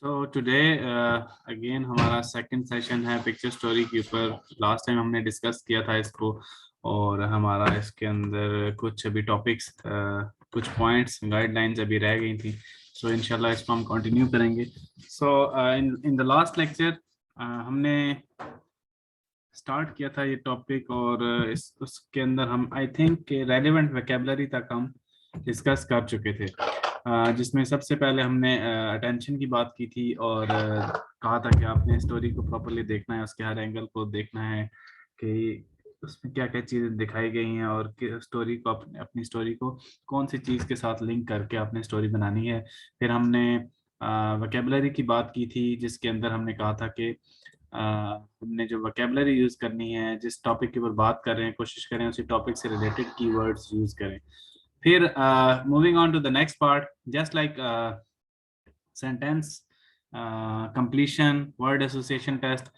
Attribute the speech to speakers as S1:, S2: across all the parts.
S1: So today again हमारा second session है picture story के ऊपर। लास्ट टाइम हमने डिस्कस किया था इसको और हमारा इसके अंदर कुछ अभी टॉपिक्स कुछ पॉइंट्स गाइडलाइंस अभी रह गई थी। सो इंशाल्लाह इसको हम कंटिन्यू करेंगे। सो इन द लास्ट लेक्चर हमने स्टार्ट किया था ये टॉपिक और इस उसके अंदर हम आई थिंक रेलेवेंट वोकैबुलरी तक हम डिस्कस कर चुके थे, जिसमें सबसे पहले हमने अटेंशन की बात की थी और कहा था कि आपने स्टोरी को प्रॉपरली देखना है, उसके हर एंगल को देखना है कि उसमें क्या क्या चीज़ें दिखाई गई हैं और स्टोरी को अपनी स्टोरी को कौन सी चीज़ के साथ लिंक करके आपने स्टोरी बनानी है। फिर हमने वोकैबुलरी की बात की थी जिसके अंदर हमने कहा था कि हमने जो वोकैबुलरी यूज करनी है, जिस टॉपिक के ऊपर बात कर रहे हैं कोशिश करें उसी टॉपिक से रिलेटेड कीवर्ड्स यूज करें। फिर moving on to the next part, just like sentence completion, word association test,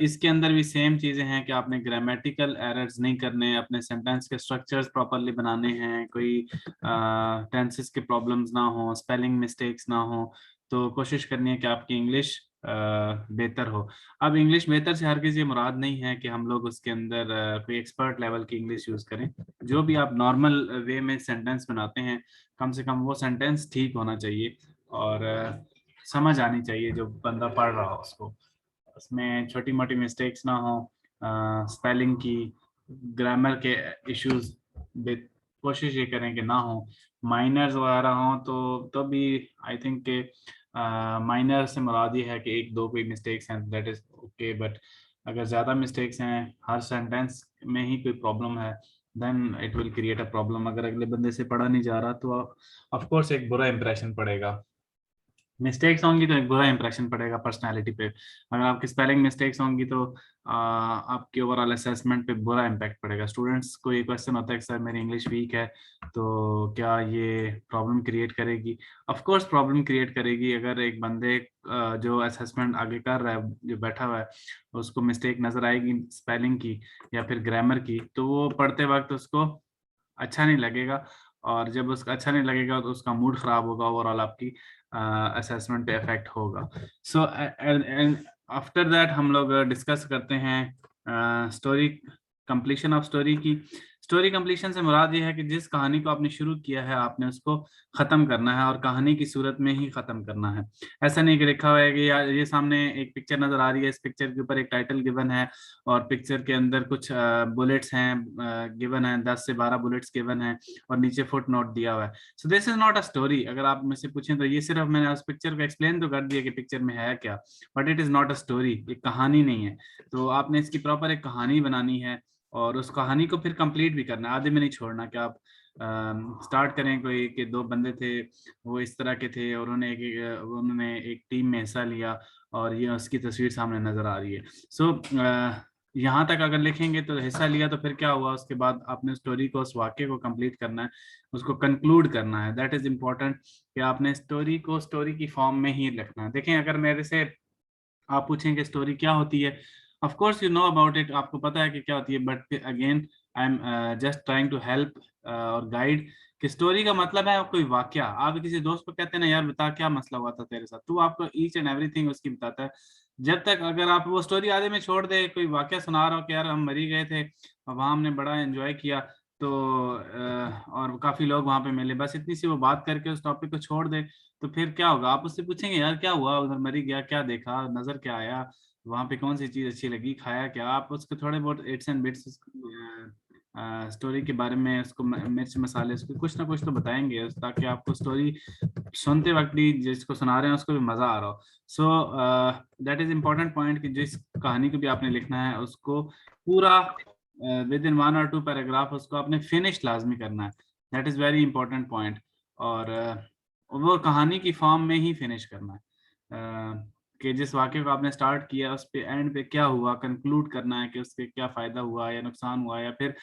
S1: इसके अंदर भी सेम चीजें हैं कि आपने ग्रामेटिकल एरर्स नहीं करने, अपने सेंटेंस के स्ट्रक्चर्स प्रॉपरली बनाने हैं, कोई टेंसेस के प्रॉब्लम्स ना हो, स्पेलिंग मिस्टेक्स ना हो। तो कोशिश करनी है कि आपकी इंग्लिश बेहतर हो। अब इंग्लिश बेहतर से हर किसी मुराद नहीं है कि हम लोग उसके अंदर कोई एक्सपर्ट लेवल की इंग्लिश यूज करें। जो भी आप नॉर्मल वे में सेंटेंस बनाते हैं, कम से कम वो सेंटेंस ठीक होना चाहिए और समझ आनी चाहिए जो बंदा पढ़ रहा हो उसको, उसमें छोटी मोटी मिस्टेक्स ना हो, स्पेलिंग की, ग्रामर के इश्यूज कोशिश ये करें कि ना हो। माइनर्स वगैरह हो तो भी आई थिंक के माइनर से मुराद ये है कि एक दो कोई मिस्टेक्स हैं, दैट इज ओके। बट अगर ज़्यादा मिस्टेक्स हैं, हर सेंटेंस में ही कोई प्रॉब्लम है, then it will create a problem. अगर अगले बंदे से पढ़ा नहीं जा रहा तो ऑफ कोर्स एक बुरा इंप्रेशन पड़ेगा। मिस्टेक्स होंगी तो एक बुरा इंप्रेशन पड़ेगा पर्सनालिटी पे। अगर आपकी स्पेलिंग मिस्टेक्स होंगी तो आपके ओवरऑल असेसमेंट पे बुरा इम्पैक्ट पड़ेगा। स्टूडेंट्स को ये क्वेश्चन होता है कि सर मेरी इंग्लिश वीक है, तो क्या ये प्रॉब्लम क्रिएट करेगी? ऑफ कोर्स प्रॉब्लम क्रिएट करेगी। अगर एक बंदे जो असेसमेंट आगे कर रहा है, जो बैठा हुआ है, उसको मिस्टेक नजर आएगी स्पेलिंग की या फिर ग्रामर की, तो वो पढ़ते वक्त उसको अच्छा नहीं लगेगा और जब उसका अच्छा नहीं लगेगा तो उसका मूड खराब होगा, ओवरऑल आपकी असेसमेंट पे इफेक्ट होगा। सो एंड आफ्टर दैट हम लोग डिस्कस करते हैं स्टोरी कंप्लीशन ऑफ स्टोरी की। स्टोरी कंप्लीशन से मुराद ये है कि जिस कहानी को आपने शुरू किया है आपने उसको खत्म करना है और कहानी की सूरत में ही खत्म करना है। ऐसा नहीं कि लिखा हुआ है कि यार ये सामने एक पिक्चर नजर आ रही है, इस पिक्चर के ऊपर एक टाइटल गिवन है और पिक्चर के अंदर कुछ बुलेट्स हैं गिवन है, 10 से 12 बुलेट्स गिवन है और नीचे फुट नोट दिया हुआ है। So this is not a story. अगर आप मुझसे पूछें तो ये सिर्फ मैंने उस पिक्चर को एक्सप्लेन तो कर दिया कि पिक्चर में है क्या, but it is not a story. ये कहानी नहीं है। तो आपने इसकी प्रॉपर एक कहानी बनानी है और उस कहानी को फिर कंप्लीट भी करना है, आधे में नहीं छोड़ना कि आप स्टार्ट करें कोई कि दो बंदे थे, वो इस तरह के थे और उन्होंने एक टीम में हिस्सा लिया और ये उसकी तस्वीर सामने नजर आ रही है। सो यहाँ तक अगर लिखेंगे तो हिस्सा लिया तो फिर क्या हुआ, उसके बाद आपने स्टोरी को, उस वाक्य को कंप्लीट करना है, उसको कंक्लूड करना है। दैट इज इम्पोर्टेंट कि आपने स्टोरी को स्टोरी की फॉर्म में ही लिखना है। देखें, अगर मेरे से आप पूछें कि स्टोरी क्या होती है, of course you know about it, आपको पता है कि क्या होती है, but again I am just trying to help और गाइड कि स्टोरी का मतलब है कोई वाक्या। आप किसी दोस्त को कहते हैं ना, यार बता क्या मसला हुआ था तेरे साथ, तो वो आपको ईच एंड एवरीथिंग उसकी बताता है। जब तक अगर आप वो स्टोरी आधे में छोड़ दे, कोई वाक्या सुना रहा हो कि यार हम मरी गए थे और वहां हमने बड़ा एंजॉय किया, तो और काफी लोग वहां पे मिले, बस इतनी सी वो बात करके उस टॉपिक को छोड़ दे, तो फिर क्या होगा? आप उससे पूछेंगे यार क्या हुआ उधर, मरी गया, क्या देखा, नजर क्या आया, वहां पे कौन सी चीज अच्छी लगी, खाया क्या? आप उसके थोड़े बहुत इट्स एंड बिट्स स्टोरी के बारे में, उसको मिर्च मसाले, उसको कुछ ना कुछ तो बताएंगे ताकि आपको स्टोरी सुनते वक्त भी जिसको सुना रहे हैं उसको भी मजा आ रहा हो। So that is important point कि जिस कहानी को भी आपने लिखना है उसको पूरा विद इन 1 और 2 पैराग्राफ उसको आपने फिनिश लाजमी करना है। That is very important point. और वो कहानी की फॉर्म में ही फिनिश करना है कि जिस वाक्य को आपने स्टार्ट किया उस पे एंड पे क्या हुआ, कंक्लूड करना है कि उससे क्या फायदा हुआ या नुकसान हुआ, या फिर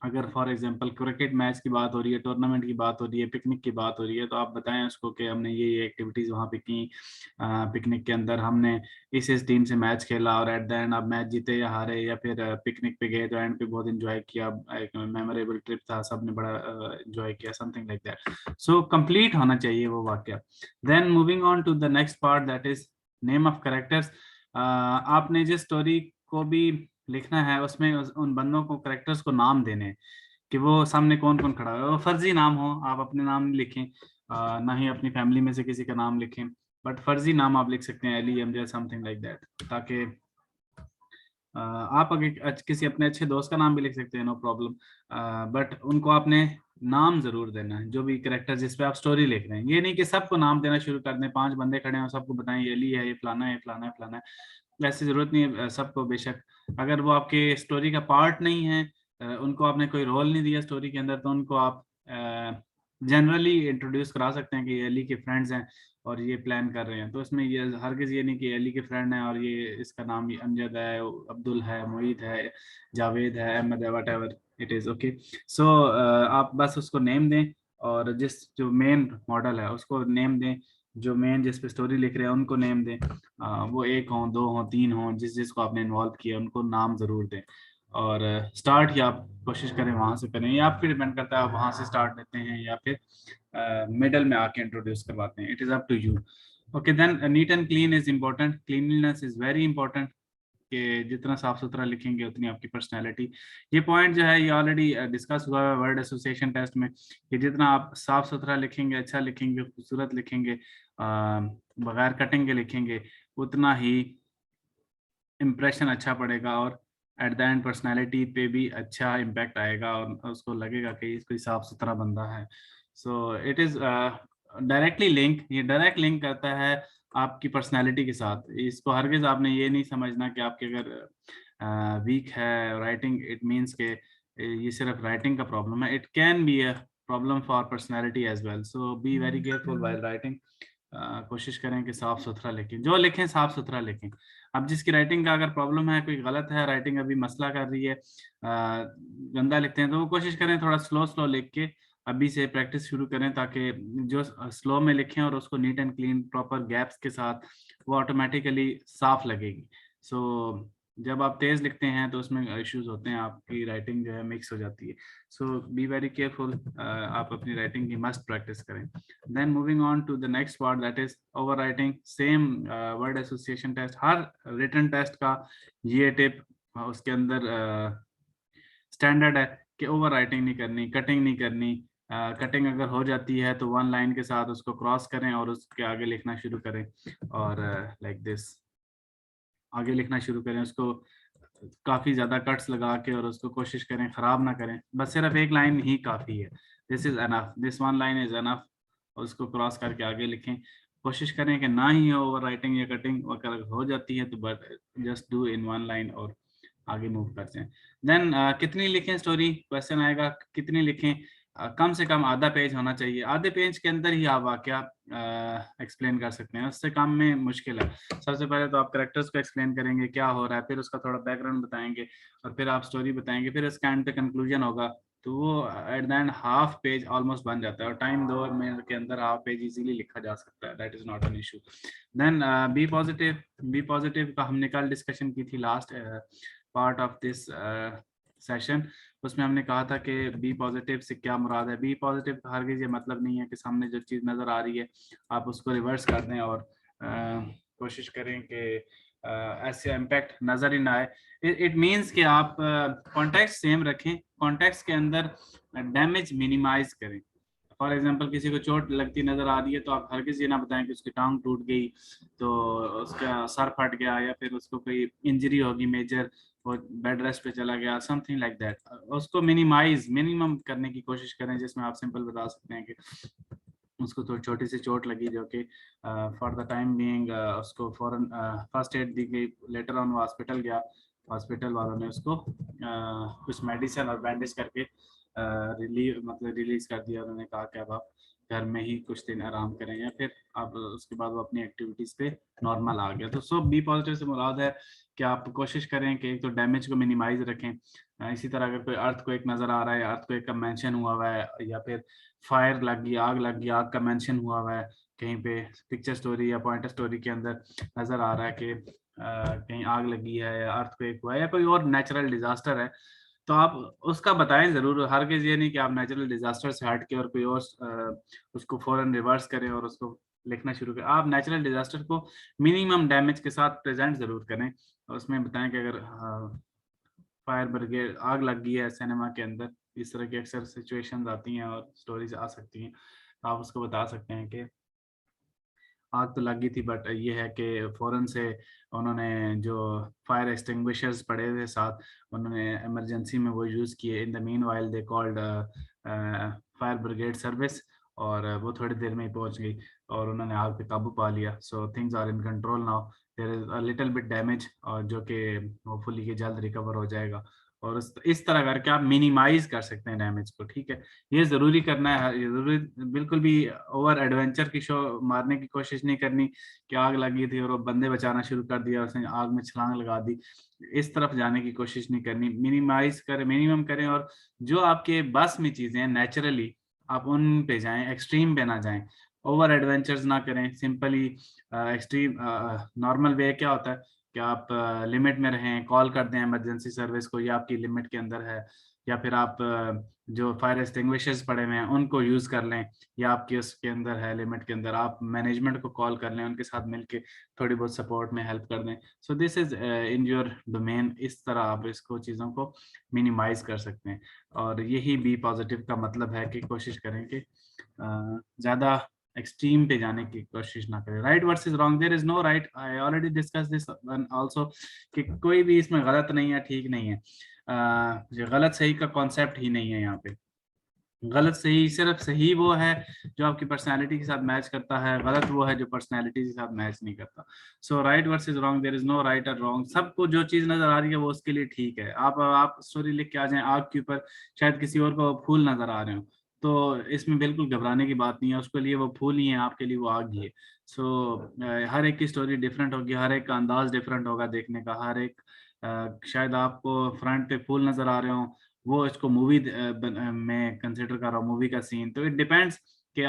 S1: अगर फॉर एग्जांपल क्रिकेट मैच की बात हो रही है, टूर्नामेंट की बात हो रही है, पिकनिक की बात हो रही है, तो आप बताएं उसको कि हमने ये एक्टिविटीज वहाँ पे की, पिकनिक के अंदर हमने इस टीम से मैच खेला और एट द एंड आप मैच जीते या हारे, या फिर पिकनिक पे गए तो एंड पे बहुत एंजॉय किया, एक मेमोरेबल ट्रिप था, सबने बड़ा एंजॉय किया, something like that. So complete होना चाहिए वो वाक्य। Then moving on to the next part, that is name of characters. आपने जिस स्टोरी को भी लिखना है उसमें उन बंदों को, कैरेक्टर्स को नाम देने हैं कि वो सामने कौन कौन खड़ा है। वो फर्जी नाम हो, आप अपने नाम नहीं लिखें, ना ही अपनी फैमिली में से किसी का नाम लिखें, बट फर्जी नाम आप लिख सकते हैं, Ellie, MJ, something like that, ताकि आप अगर किसी अपने अच्छे दोस्त का नाम भी लिख सकते हैं, नो प्रॉब्लम, बट उनको आपने नाम जरूर देना है, जो भी कैरेक्टर जिस पे आप स्टोरी लिख रहे हैं। ये नहीं कि सबको नाम देना शुरू कर दें, 5 बंदे खड़े हैं सबको बताएं ये एली है, ये फलाना है, ये फलाना है, फलाना है। ऐसी जरूरत नहीं है सबको। बेशक अगर वो आपके स्टोरी का पार्ट नहीं है, उनको आपने कोई रोल नहीं दिया स्टोरी के अंदर, तो उनको आप जनरली इंट्रोड्यूस करा सकते हैं कि ये अली के फ्रेंड्स हैं और ये प्लान कर रहे हैं। तो इसमें ये हरगिज ये नहीं कि अली के फ्रेंड हैं और ये इसका नाम ये अमजद है, अब्दुल है, मोईद है, जावेद है, अहमद है, whatever it is, okay. So आप बस उसको नेम दें, और जिस जो मेन मॉडल है उसको नेम दें, जो मेन जिस पे स्टोरी लिख रहे हैं उनको नेम दें। वो 1 हों, 2 हों, 3 हों, जिस जिसको आपने इन्वॉल्व किया उनको नाम ज़रूर दें। और स्टार्ट ही आप कोशिश करें वहाँ से करें, या फिर डिपेंड करता है आप वहाँ से स्टार्ट लेते हैं या फिर मिडल में आके इंट्रोड्यूस करवाते हैं, it is up to you. Okay, then neat and clean is important, cleanliness is very important, कि जितना साफ सुथरा लिखेंगे उतनी आपकी पर्सनैलिटी। ये पॉइंट जो है ये ऑलरेडी डिस्कस हुआ है वर्ड एसोसिएशन टेस्ट में, कि जितना आप साफ सुथरा लिखेंगे, अच्छा लिखेंगे, खूबसूरत लिखेंगे, बगैर कटिंग के लिखेंगे, उतना ही इम्प्रेशन अच्छा पड़ेगा और एट द एंड पर्सनैलिटी पे भी अच्छा इम्पैक्ट आएगा और उसको लगेगा कि कोई साफ सुथरा बंदा है। So it is directly link, ये डायरेक्ट लिंक करता है आपकी पर्सनैलिटी के साथ। इसको हरगिज आपने ये नहीं समझना कि आपके अगर वीक है राइटिंग, इट मीन्स के ये सिर्फ राइटिंग का प्रॉब्लम है, it can be a problem for personality as well. So be very careful while writing. कोशिश करें कि साफ सुथरा लिखें, जो लिखें साफ सुथरा लिखें। अब जिसकी राइटिंग का अगर प्रॉब्लम है, कोई गलत है राइटिंग, अभी मसला कर रही है, गंदा लिखते हैं, तो वो कोशिश करें थोड़ा स्लो स्लो लिख के अभी से प्रैक्टिस शुरू करें, ताकि जो स्लो में लिखें और उसको NEET and clean proper gaps के साथ, वो ऑटोमेटिकली साफ लगेगी। सो जब आप तेज लिखते हैं तो उसमें इश्यूज होते हैं, आपकी राइटिंग जो है मिक्स हो जाती है। सो बी वेरी केयरफुल, आप अपनी राइटिंग की मस्ट प्रैक्टिस करें। Then moving on to the next part, that is overwriting. Same word association test, her written test का ये टिप उसके अंदर स्टैंडर्ड है कि ओवर राइटिंग नहीं करनी, कटिंग नहीं करनी। कटिंग अगर हो जाती है तो 1 लाइन के साथ उसको क्रॉस करें और उसके आगे लिखना शुरू करें, और लाइक दिस आगे लिखना शुरू करें, उसको काफ़ी ज़्यादा कट्स लगा के, और उसको कोशिश करें ख़राब ना करें, बस सिर्फ 1 लाइन ही काफ़ी है, this is enough, this 1 line is enough. उसको क्रॉस करके आगे लिखें, कोशिश करें कि ना ही हो ओवर राइटिंग या कटिंग, अगर हो जाती है तो but just do in 1 line और आगे मूव करते हैं। देन कितनी लिखें स्टोरी, क्वेश्चन आएगा कितनी लिखें। कम से कम आधा पेज होना चाहिए, आधे पेज के अंदर ही आप वाकया एक्सप्लेन कर सकते हैं, उससे काम में मुश्किल है। सबसे पहले तो आप कैरेक्टर्स को एक्सप्लेन करेंगे क्या हो रहा है, फिर उसका थोड़ा बैकग्राउंड बताएंगे, और फिर आप स्टोरी बताएंगे, फिर इसका एंड पे कंक्लूजन होगा, तो वो at the end half page almost बन जाता है, और टाइम 2 मिनट के अंदर हाफ पेज इजीली लिखा जा सकता है, that is not an issue. Then be positive, be positive का हमने कल डिस्कशन की थी last part of this session. उसमें हमने कहा था कि बी पॉजिटिव से क्या मुराद है। बी पॉजिटिव का हरगिज़ ये मतलब नहीं है कि सामने जो चीज़ नज़र आ रही है आप उसको रिवर्स कर दें और कोशिश करें कि ऐसे इम्पैक्ट नज़र ही ना आए। इट मीन्स कि आप कॉन्टेक्स्ट सेम रखें, कॉन्टेक्स्ट के अंदर डैमेज मिनिमाइज करें। फॉर एग्जांपल किसी को चोट लगती नज़र आ रही है तो आप हरगिज़ ये ना बताएं कि उसकी टांग टूट गई, तो उसका सर फट गया, या फिर उसको कोई इंजरी होगी मेजर, वो बेड रेस्ट पे चला गया, समथिंग लाइक दैट। उसको मिनिमम करने की कोशिश करें, जिसमें आप सिंपल बता सकते हैं कि उसको तो छोटी सी चोट लगी जो कि फॉर द टाइम बीइंग उसको फॉरन फर्स्ट एड दी गई, लेटर ऑन वो हॉस्पिटल गया, हॉस्पिटल वालों ने उसको कुछ मेडिसिन और बैंडेज करके रिलीज कर दिया। उन्होंने कहा कि अब आप घर में ही कुछ दिन आराम करें, या फिर आप उसके बाद वो अपनी एक्टिविटीज पे नॉर्मल आ गया। तो सो बी पॉजिटिव से मुराद है कि आप कोशिश करें कि एक तो डैमेज को मिनिमाइज रखें। इसी तरह अगर कोई अर्थक्वेक नजर आ रहा है, अर्थक्वेक का मेंशन हुआ है, या फिर फायर लग गई, आग लग गई, आग का मेंशन हुआ है कहीं पे पिक्चर स्टोरी या पॉइंटर स्टोरी के अंदर नजर आ रहा है कि कहीं आग लगी है या अर्थक्वेक हुआ है या कोई और नेचुरल डिजास्टर है, तो आप उसका बताएं जरूर। हर किसी ये नहीं कि आप नेचुरल डिजास्टर से हट के और कोई और उसको फौरन रिवर्स करें और उसको लिखना शुरू करें। आप नेचुरल डिजास्टर को मिनिमम डैमेज के साथ प्रेजेंट जरूर करें, और उसमें बताएं कि अगर फायर ब्रिगेड, आग लग गई है सिनेमा के अंदर, इस तरह की अक्सर सिचुएशंस आती हैं और स्टोरीज आ सकती हैं, तो आप उसको बता सकते हैं कि आग तो लगी थी, बट ये है कि फौरन से उन्होंने जो फायर एक्सटिंग्विशर्स पड़े हुए साथ, उन्होंने इमरजेंसी में वो यूज़ किए। In the mean while they called fire brigade service, और वो थोड़ी देर में ही पहुंच गई और उन्होंने आग पे काबू पा लिया। So things are in control now, there is a little bit damage, और जो कि होपफुली कि जल्द रिकवर हो जाएगा। और इस तरह करके आप मिनिमाइज कर सकते हैं डैमेज को, ठीक है। ये जरूरी करना है, ये जरूरी, बिल्कुल भी ओवर एडवेंचर की शो मारने की कोशिश नहीं करनी कि आग लगी थी और वो बंदे बचाना शुरू कर दिया, उसने आग में छलांग लगा दी। इस तरफ जाने की कोशिश नहीं करनी, मिनिमाइज करें, मिनिमम करें, और जो आपके बस में चीजें हैं नेचुरली आप उन पे जाएं, एक्सट्रीम पे ना जाएं, ओवर एडवेंचर्स ना करें। सिंपली एक्सट्रीम नॉर्मल वे क्या होता है कि आप लिमिट में रहें, कॉल कर दें इमरजेंसी सर्विस को, ये आपकी लिमिट के अंदर है, या फिर आप जो फायर एक्सटिंग्विशर्स पड़े हुए हैं उनको यूज कर लें, या आपके उसके अंदर है लिमिट के अंदर, आप मैनेजमेंट को कॉल कर लें, उनके साथ मिलके थोड़ी बहुत सपोर्ट में हेल्प कर दें। So this is in your domain. इस तरह आप इसको चीज़ों को मिनिमाइज कर सकते हैं, और यही बी पॉजिटिव का मतलब है कि कोशिश करें कि ज़्यादा एक्सट्रीम पे जाने की कोशिश ना करें। Right versus wrong, there is no right, I already discuss this also, कि कोई भी इसमें गलत नहीं है, ठीक नहीं है। ये गलत सही का कॉन्सेप्ट ही नहीं है यहाँ पे। गलत सही सिर्फ सही वो है जो आपकी पर्सनालिटी के साथ मैच करता है, गलत वो है जो पर्सनालिटी के साथ मैच नहीं करता। So right versus wrong, there is no right और रॉन्ग। सबको जो चीज नजर आ रही है वो उसके लिए ठीक है। आप स्टोरी लिख के आ जाएं आग के ऊपर, शायद किसी और को फूल नजर आ रहे हो, तो इसमें बिल्कुल घबराने की बात नहीं है। उसके लिए वो फूल ही है, आपके लिए वो आग ही है। सो हर एक की स्टोरी डिफरेंट होगी, हर एक का अंदाज डिफरेंट होगा देखने का। हर एक शायद आपको फ्रंट पे फूल नजर आ रहे हो, वो इसको मूवी में कंसिडर कर रहा हूँ, मूवी का सीन। तो इट डिपेंड्स कि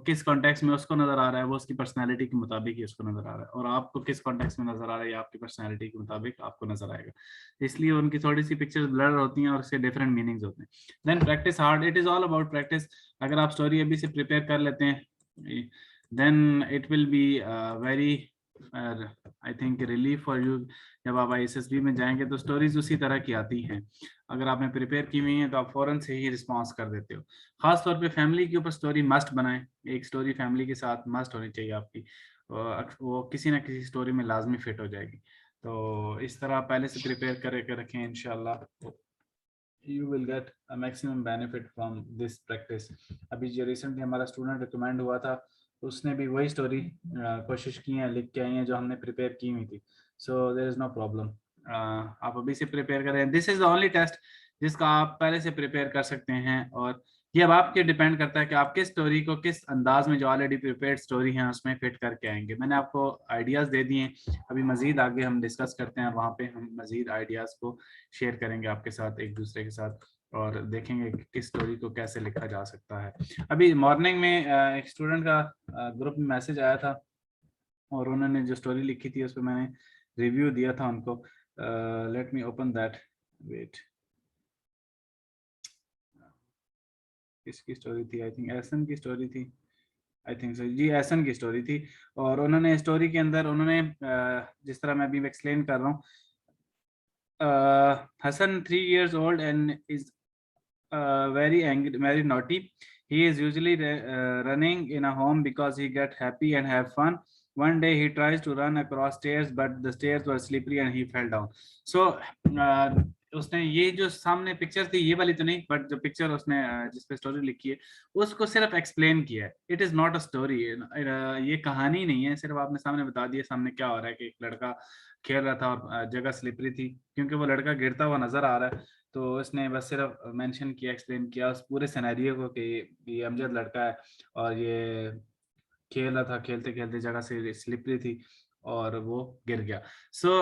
S1: किस कॉन्टेक्स्ट में उसको नजर आ रहा है, वो उसकी पर्सनैलिटी के मुताबिक ही उसको नजर आ रहा है, और आपको किस कॉन्टेक्स्ट में नजर आ रहा है आपकी पर्सनैलिटी के मुताबिक आपको नजर आएगा। इसलिए उनकी थोड़ी सी पिक्चर्स ब्लर होती हैं और उसके डिफरेंट मीनिंग्स होते हैं। Then practice hard, it is all about practice. अगर आप स्टोरी अभी से प्रिपेयर कर लेते हैं, then it will be very I think relief for you. जब आप ISSB में जाएंगे तो स्टोरीज उसी तरह की आती हैं, अगर आपने प्रिपेयर की हुई है तो आप फौरन से ही रिस्पॉन्स कर देते हो। खास तौर पे फैमिली के ऊपर स्टोरी मस्ट बनाएं, एक स्टोरी फैमिली के साथ मस्ट होनी चाहिए आपकी, वो किसी ना किसी स्टोरी में लाजमी फिट हो जाएगी। तो इस तरह पहले से प्रिपेयर करके रखें, इंशाल्लाह you will get a maximum benefit from this practice. अभी जो रिसेंटली हमारा स्टूडेंट रिकमेंड हुआ था, उसने भी वही स्टोरी कोशिश की है, लिख के आई है जो हमने प्रिपेयर की हुई थी। So there is no problem, आप अभी से प्रिपेयर करें। This is the only test जिसका आप पहले से प्रिपेयर कर सकते हैं, और ये अब आपके डिपेंड करता है कि आप किस स्टोरी को किस अंदाज में जो ऑलरेडी प्रिपेयर्ड स्टोरी है उसमें फिट करके आएंगे। मैंने आपको आइडियाज दे दिए, अभी मजीद आगे हम डिस्कस करते हैं, वहाँ पे हम मजीद आइडियाज को शेयर करेंगे आपके साथ, एक दूसरे के साथ, और देखेंगे कि किस स्टोरी को कैसे लिखा जा सकता है। अभी मॉर्निंग में एक स्टूडेंट का ग्रुप में मैसेज आया था, और उन्होंने जो स्टोरी लिखी थी उस पर मैंने रिव्यू दिया था उनको। Let me open that, wait, किसकी स्टोरी थी? आई थिंक एहसन की स्टोरी थी, आई थिंक सो जी, एहसन की स्टोरी थी। और उन्होंने स्टोरी के अंदर उन्होंने जिस तरह मैं अभी एक्सप्लेन कर रहा हूँ, Hassan 3 years old and is very angry, very naughty. He is usually running in a home because he get happy and have fun. One day he tries to run across stairs, but the stairs were slippery and he fell down. So उसने ये जो सामने picture थी, ये वाली तो नहीं, but जो पिक्चर उसने जिस पे स्टोरी लिखी है उसको सिर्फ एक्सप्लेन किया है। It is not a story, ये कहानी नहीं है, सिर्फ आपने सामने बता दिया सामने क्या हो रहा है कि एक लड़का खेल रहा था और जगह स्लिपरी थी, क्योंकि वो लड़का गिरता हुआ नजर आ रहा है। तो उसने बस सिर्फ मेंशन किया, एक्सप्लेन किया उस पूरे सिनेरियो को कि ये अमजद लड़का है और ये खेल रहा था, खेलते खेलते जगह से स्लिपरी थी और वो गिर गया। So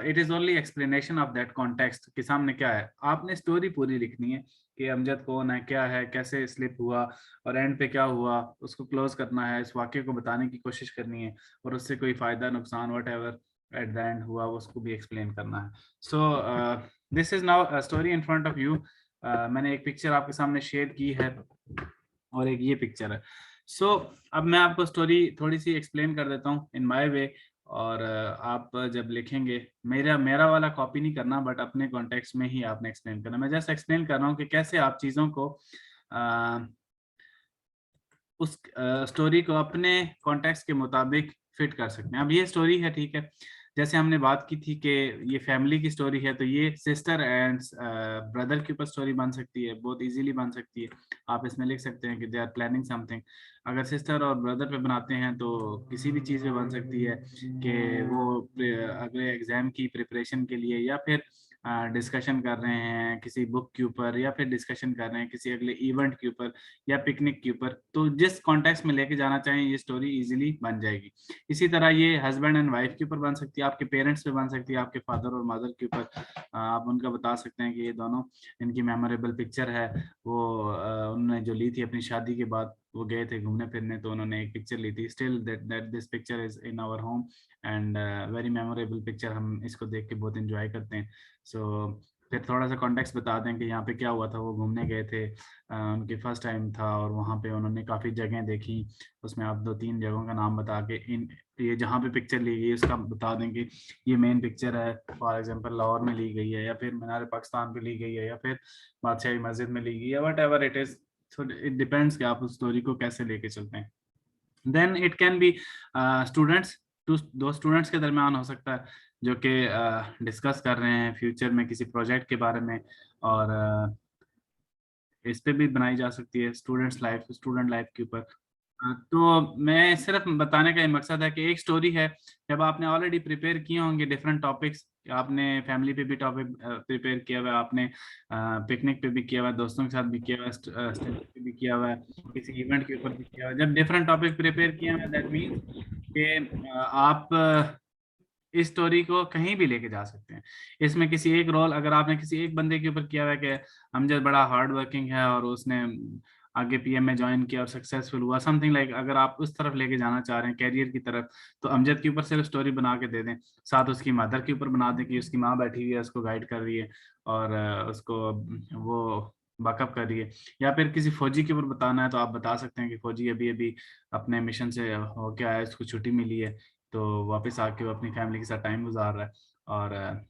S1: it is only explanation of that context कि सामने क्या है। आपने स्टोरी पूरी लिखनी है कि अमजद कौन है, क्या है, कैसे स्लिप हुआ और एंड पे क्या हुआ, उसको क्लोज करना है, इस वाक्य को बताने की कोशिश करनी है और उससे कोई फायदा नुकसान what ever at the end हुआ उसको भी एक्सप्लेन करना है। So this is now story in front of you. मैंने एक पिक्चर आपके सामने शेयर की है और एक ये पिक्चर है। सो अब मैं आपको स्टोरी थोड़ी सी एक्सप्लेन कर देता हूँ इन माय वे, और आप जब लिखेंगे मेरा मेरा वाला कॉपी नहीं करना, बट अपने कॉन्टेक्स्ट में ही आपने एक्सप्लेन करना। मैं जस्ट एक्सप्लेन कर रहा हूँ कि कैसे आप चीज़ों को उस स्टोरी को अपने कॉन्टेक्स्ट के मुताबिक फिट कर सकते हैं। अब ये स्टोरी है, ठीक है, जैसे हमने बात की थी कि ये फैमिली की स्टोरी है, तो ये सिस्टर एंड ब्रदर के ऊपर स्टोरी बन सकती है, बहुत इजीली बन सकती है। आप इसमें लिख सकते हैं कि दे आर प्लानिंग समथिंग। अगर सिस्टर और ब्रदर पे बनाते हैं तो किसी भी चीज़ पे बन सकती है कि वो अगले एग्जाम की प्रिपरेशन के लिए या फिर डिस्कशन कर रहे हैं किसी बुक के ऊपर, या फिर डिस्कशन कर रहे हैं किसी अगले इवेंट के ऊपर या पिकनिक के ऊपर। तो जिस कॉन्टेक्स्ट में लेके जाना चाहें ये स्टोरी इजीली बन जाएगी। इसी तरह ये हस्बैंड एंड वाइफ के ऊपर बन सकती है, आपके पेरेंट्स पे बन सकती है, आपके फादर और मदर के ऊपर। आप उनका बता सकते हैं कि ये दोनों इनकी मेमोरेबल पिक्चर है, वो उन्होंने जो ली थी अपनी शादी के बाद, वो गए थे घूमने फिरने तो उन्होंने एक पिक्चर ली थी। Still that this picture is in our home and very memorable picture. हम इसको देख के बहुत इंजॉय करते हैं। सो फिर थोड़ा सा कॉन्टेक्स्ट बता दें कि यहाँ पे क्या हुआ था। वो घूमने गए थे, उनके फर्स्ट टाइम था और वहाँ पे उन्होंने काफ़ी जगह देखी। उसमें आप 2-3 जगहों का नाम बता के इन ये जहाँ पे पिक्चर ली गई उसका बता दें कि ये मेन पिक्चर है, फॉर एग्जांपल लाहौर में ली गई है या फिर मीनार पाकिस्तान पे ली गई है या फिर बादशाही मस्जिद में ली गई है, whatever it is. So it depends कि आप उस स्टोरी को कैसे लेके चलते हैं। Then it can be students, दो स्टूडेंट्स के दरमियान हो सकता है जो कि डिस्कस कर रहे हैं फ्यूचर में किसी प्रोजेक्ट के बारे में, और इस पे भी बनाई जा सकती है स्टूडेंट लाइफ के ऊपर। तो मैं सिर्फ बताने का ये मकसद है कि एक स्टोरी है, जब आपने ऑलरेडी प्रिपेयर किए होंगे डिफरेंट टॉपिक्स, आपने फैमिली पे भी टॉपिक प्रिपेयर किया हुआ है, आपने पिकनिक पे भी किया हुआ है, दोस्तों के साथ भी किया हुआ है, स्टडी पे भी किया हुआ है, किसी इवेंट के ऊपर भी किया हुआ है। जब डिफरेंट टॉपिक प्रिपेयर किए हैं दैट मीन्स कि आप इस स्टोरी को कहीं भी लेके जा सकते हैं। इसमें किसी एक रोल, अगर आपने किसी एक बंदे के ऊपर किया हुआ है कि अमजद बड़ा हार्ड वर्किंग है और उसने आगे पीएम में ज्वाइन किया और सक्सेसफुल हुआ, समथिंग लाइक, अगर आप उस तरफ लेके जाना चाह रहे हैं कैरियर की तरफ, तो अमजद के ऊपर सिर्फ स्टोरी बना के दे दें। साथ उसकी मदर के ऊपर बना दें कि उसकी माँ बैठी हुई है, उसको गाइड कर रही है और उसको वो बैकअप कर रही है। या फिर किसी फौजी के ऊपर बताना है तो आप बता सकते हैं कि फौजी अभी अभी अपने मिशन से हो के आया, इसको छुट्टी मिली है, तो वापस आके वो अपनी फैमिली के साथ टाइम गुजार रहा है और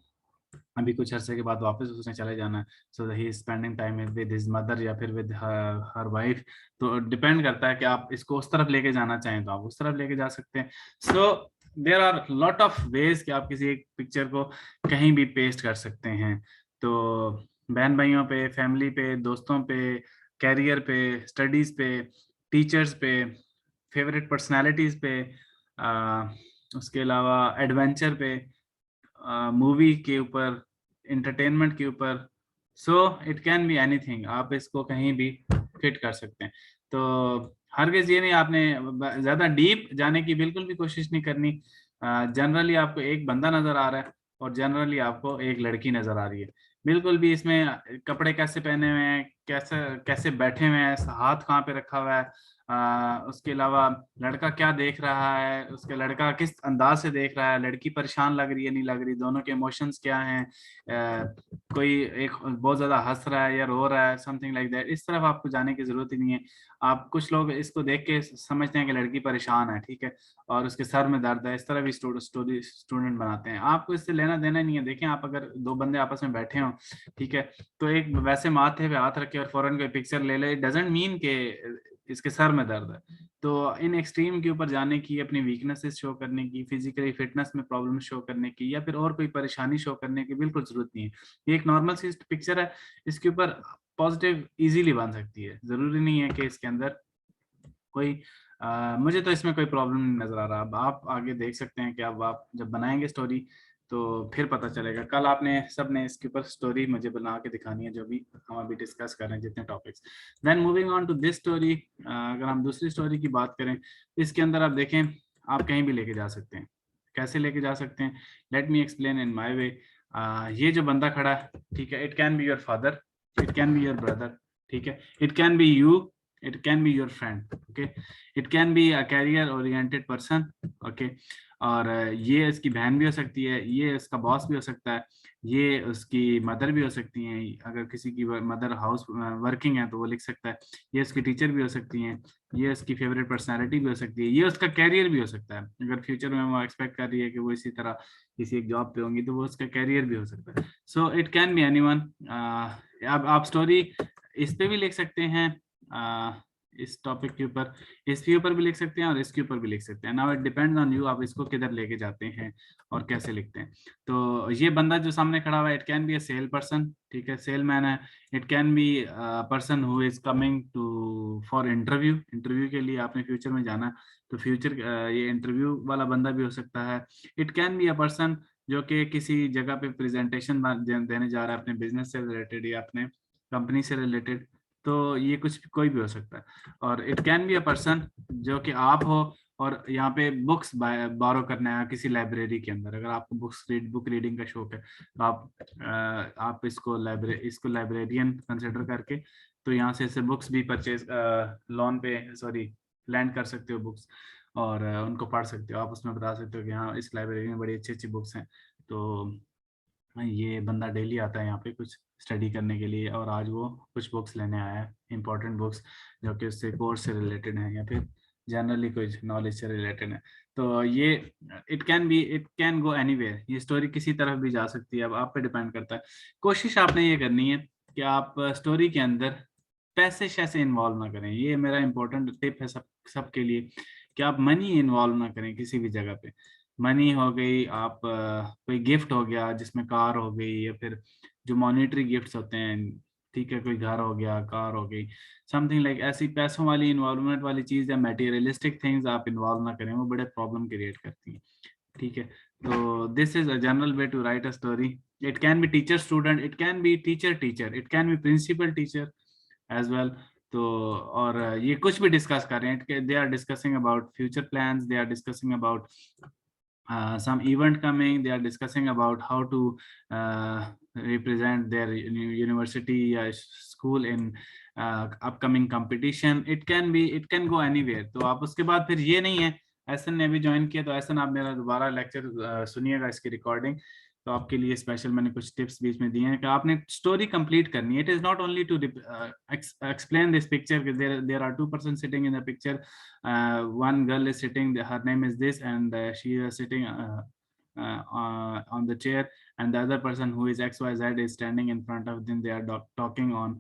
S1: अभी कुछ अरसे के बाद वापस उसने चले जाना है। So he is spending time with his mother या फिर विद हर वाइफ। तो डिपेंड करता है कि आप इसको उस तरफ लेके जाना चाहें तो आप उस तरफ लेके जा सकते हैं। So there are lot of ways कि आप किसी एक पिक्चर को कहीं भी पेस्ट कर सकते हैं। तो बहन भाइयों पे, फैमिली पे, दोस्तों पे, कैरियर पे, स्टडीज पे, टीचर्स पे, फेवरेट पर्सनालिटीज पे, उसके अलावा एडवेंचर पे, मूवी के ऊपर, इंटरटेनमेंट के ऊपर। सो इट कैन बी एनीथिंग, आप इसको कहीं भी फिट कर सकते हैं। तो हरगिज ये नहीं, आपने ज्यादा डीप जाने की बिल्कुल भी कोशिश नहीं करनी। जनरली आपको एक बंदा नजर आ रहा है और जनरली आपको एक लड़की नजर आ रही है। बिल्कुल भी इसमें कपड़े कैसे पहने हुए हैं, कैसे कैसे बैठे हुए हैं, हाथ कहाँ पे रखा हुआ है, उसके अलावा लड़का क्या देख रहा है, उसके लड़का किस अंदाज से देख रहा है, लड़की परेशान लग रही है नहीं लग रही, दोनों के इमोशंस क्या हैं, कोई एक बहुत ज्यादा हंस रहा है या रो रहा है, समथिंग लाइक दैट। इस तरफ आपको जाने की जरूरत ही नहीं है। आप कुछ लोग इसको देख के समझते हैं कि लड़की परेशान है, ठीक है, और उसके सर में दर्द है, इस तरह भी स्टोरी स्टूडेंट बनाते हैं। आपको इससे लेना देना नहीं है। देखें, आप अगर दो बंदे आपस में बैठे हों, ठीक है, तो एक वैसे माथे पे हाथ रखे और फौरन कोई पिक्चर ले ले, डजंट मीन के इसके सर में दर्द है। तो इन एक्सट्रीम के ऊपर जाने की, अपनी वीकनेसेस शो करने की, फिजिकली फिटनेस में प्रॉब्लम शो करने की या फिर और कोई परेशानी शो करने की बिल्कुल जरूरत नहीं है। ये एक नॉर्मल सी पिक्चर है, इसके ऊपर पॉजिटिव इजीली बन सकती है। जरूरी नहीं है कि इसके अंदर कोई मुझे तो इसमें कोई प्रॉब्लम नहीं नजर आ रहा। अब आप आगे देख सकते हैं कि अब आप जब बनाएंगे स्टोरी तो फिर पता चलेगा। कल आपने सब ने इसके ऊपर स्टोरी मुझे बना के दिखानी है, जो भी हम अभी डिस्कस कर रहे हैं जितने topics. Then moving on to this story, अगर हम दूसरी स्टोरी की बात करें, इसके अंदर आप देखें आप कहीं भी लेके जा सकते हैं। कैसे लेके जा सकते हैं? Let me explain in my way. ये जो बंदा खड़ा है, ठीक है, it can be your father, it can be your brother, ठीक है, it can be you, it can be your friend, okay, it can be a career oriented person, okay, और ये इसकी बहन भी हो सकती है, ये इसका बॉस भी हो सकता है, ये उसकी मदर भी हो सकती हैं, अगर किसी की मदर हाउस वर्किंग है तो वो लिख सकता है, ये उसकी टीचर भी हो सकती हैं, ये उसकी फेवरेट पर्सनालिटी भी हो सकती है, ये उसका कैरियर भी हो सकता है, अगर फ्यूचर में वो एक्सपेक्ट कर रही है कि वो इसी तरह किसी एक जॉब पे होंगी तो वो उसका कैरियर भी हो सकता है। सो इट कैन बी एनीवन। अब आप स्टोरी इस पे भी लिख सकते हैं, इस टॉपिक के ऊपर, इसके ऊपर भी लिख सकते हैं और इसके ऊपर भी लिख सकते हैं। Now it depends on you, आप इसको किधर लेके जाते हैं और कैसे लिखते हैं। तो ये बंदा जो सामने खड़ा हुआ है, it can be a sale person, ठीक है, सेल मैन है। It can be person who is coming to for interview, interview के लिए आपने फ्यूचर में जाना, तो फ्यूचर ये इंटरव्यू वाला बंदा भी हो सकता है। It can be a person जो कि किसी जगह पे प्रेजेंटेशन देने जा रहा है अपने बिजनेस से रिलेटेड या अपने कंपनी से रिलेटेड, तो ये कुछ कोई भी हो सकता है। और it can be a person जो कि आप हो और यहाँ पे बुक्स बारो करना है किसी लाइब्रेरी के अंदर, अगर आपको बुक रीडिंग का शौक है तो आप इसको लाइब्रेरियन कंसिडर करके तो यहाँ से ऐसे बुक्स भी परचेज लोन पे सॉरी लैंड कर सकते हो बुक्स, और उनको पढ़ सकते हो। आप उसमें बता सकते हो कि हाँ इस लाइब्रेरी में बड़ी अच्छी अच्छी बुक्स हैं, तो ये बंदा डेली आता है यहाँ पे कुछ स्टडी करने के लिए और आज वो कुछ बुक्स लेने आया है, इंपॉर्टेंट बुक्स जो कि उससे कोर्स से रिलेटेड है या फिर जनरली कुछ नॉलेज से रिलेटेड है। तो ये इट कैन गो एनीवेयर, ये स्टोरी किसी तरफ भी जा सकती है, अब आप पे डिपेंड करता है। कोशिश आपने ये करनी है कि आप स्टोरी के अंदर पैसे शैसे इन्वॉल्व ना करें, ये मेरा इंपॉर्टेंट टिप है सबके लिए, कि आप मनी इन्वॉल्व ना करें किसी भी जगह पे। मनी हो गई, आप कोई गिफ्ट हो गया जिसमें कार हो गई, या फिर जो मॉनेटरी गिफ्ट्स होते हैं, ठीक है, कोई घर हो गया, कार हो गई, समथिंग लाइक ऐसी पैसों वाली इन्वॉल्वमेंट वाली चीज या मटेरियलिस्टिक थिंग्स आप इन्वॉल्व ना करें, वो बड़े प्रॉब्लम क्रिएट करती हैं, ठीक है। तो this is a general way to write a story. It can be teacher student, it can be teacher teacher, it can be principal teacher as well. तो और ये कुछ भी डिस्कस कर रहे हैं, they are discussing about future plans, they are discussing about some event coming, they are discussing about how to represent their university school in upcoming competition. It can go anywhere. तो आप उसके बाद फिर ये नहीं है एसन ने अभी ज्वाइन किया तो एसन आप मेरा दोबारा लेक्चर सुनिएगा इसकी रिकॉर्डिंग, तो आपके लिए स्पेशल मैंने कुछ टिप्स बीच में दिए हैं कि आपने स्टोरी कंप्लीट करनी है। It is not only to explain this picture, there are 2 person sitting in the picture, one girl is sitting, her name is this, and she is sitting on the chair, and the other person who is XYZ is standing in front of them, they are talking on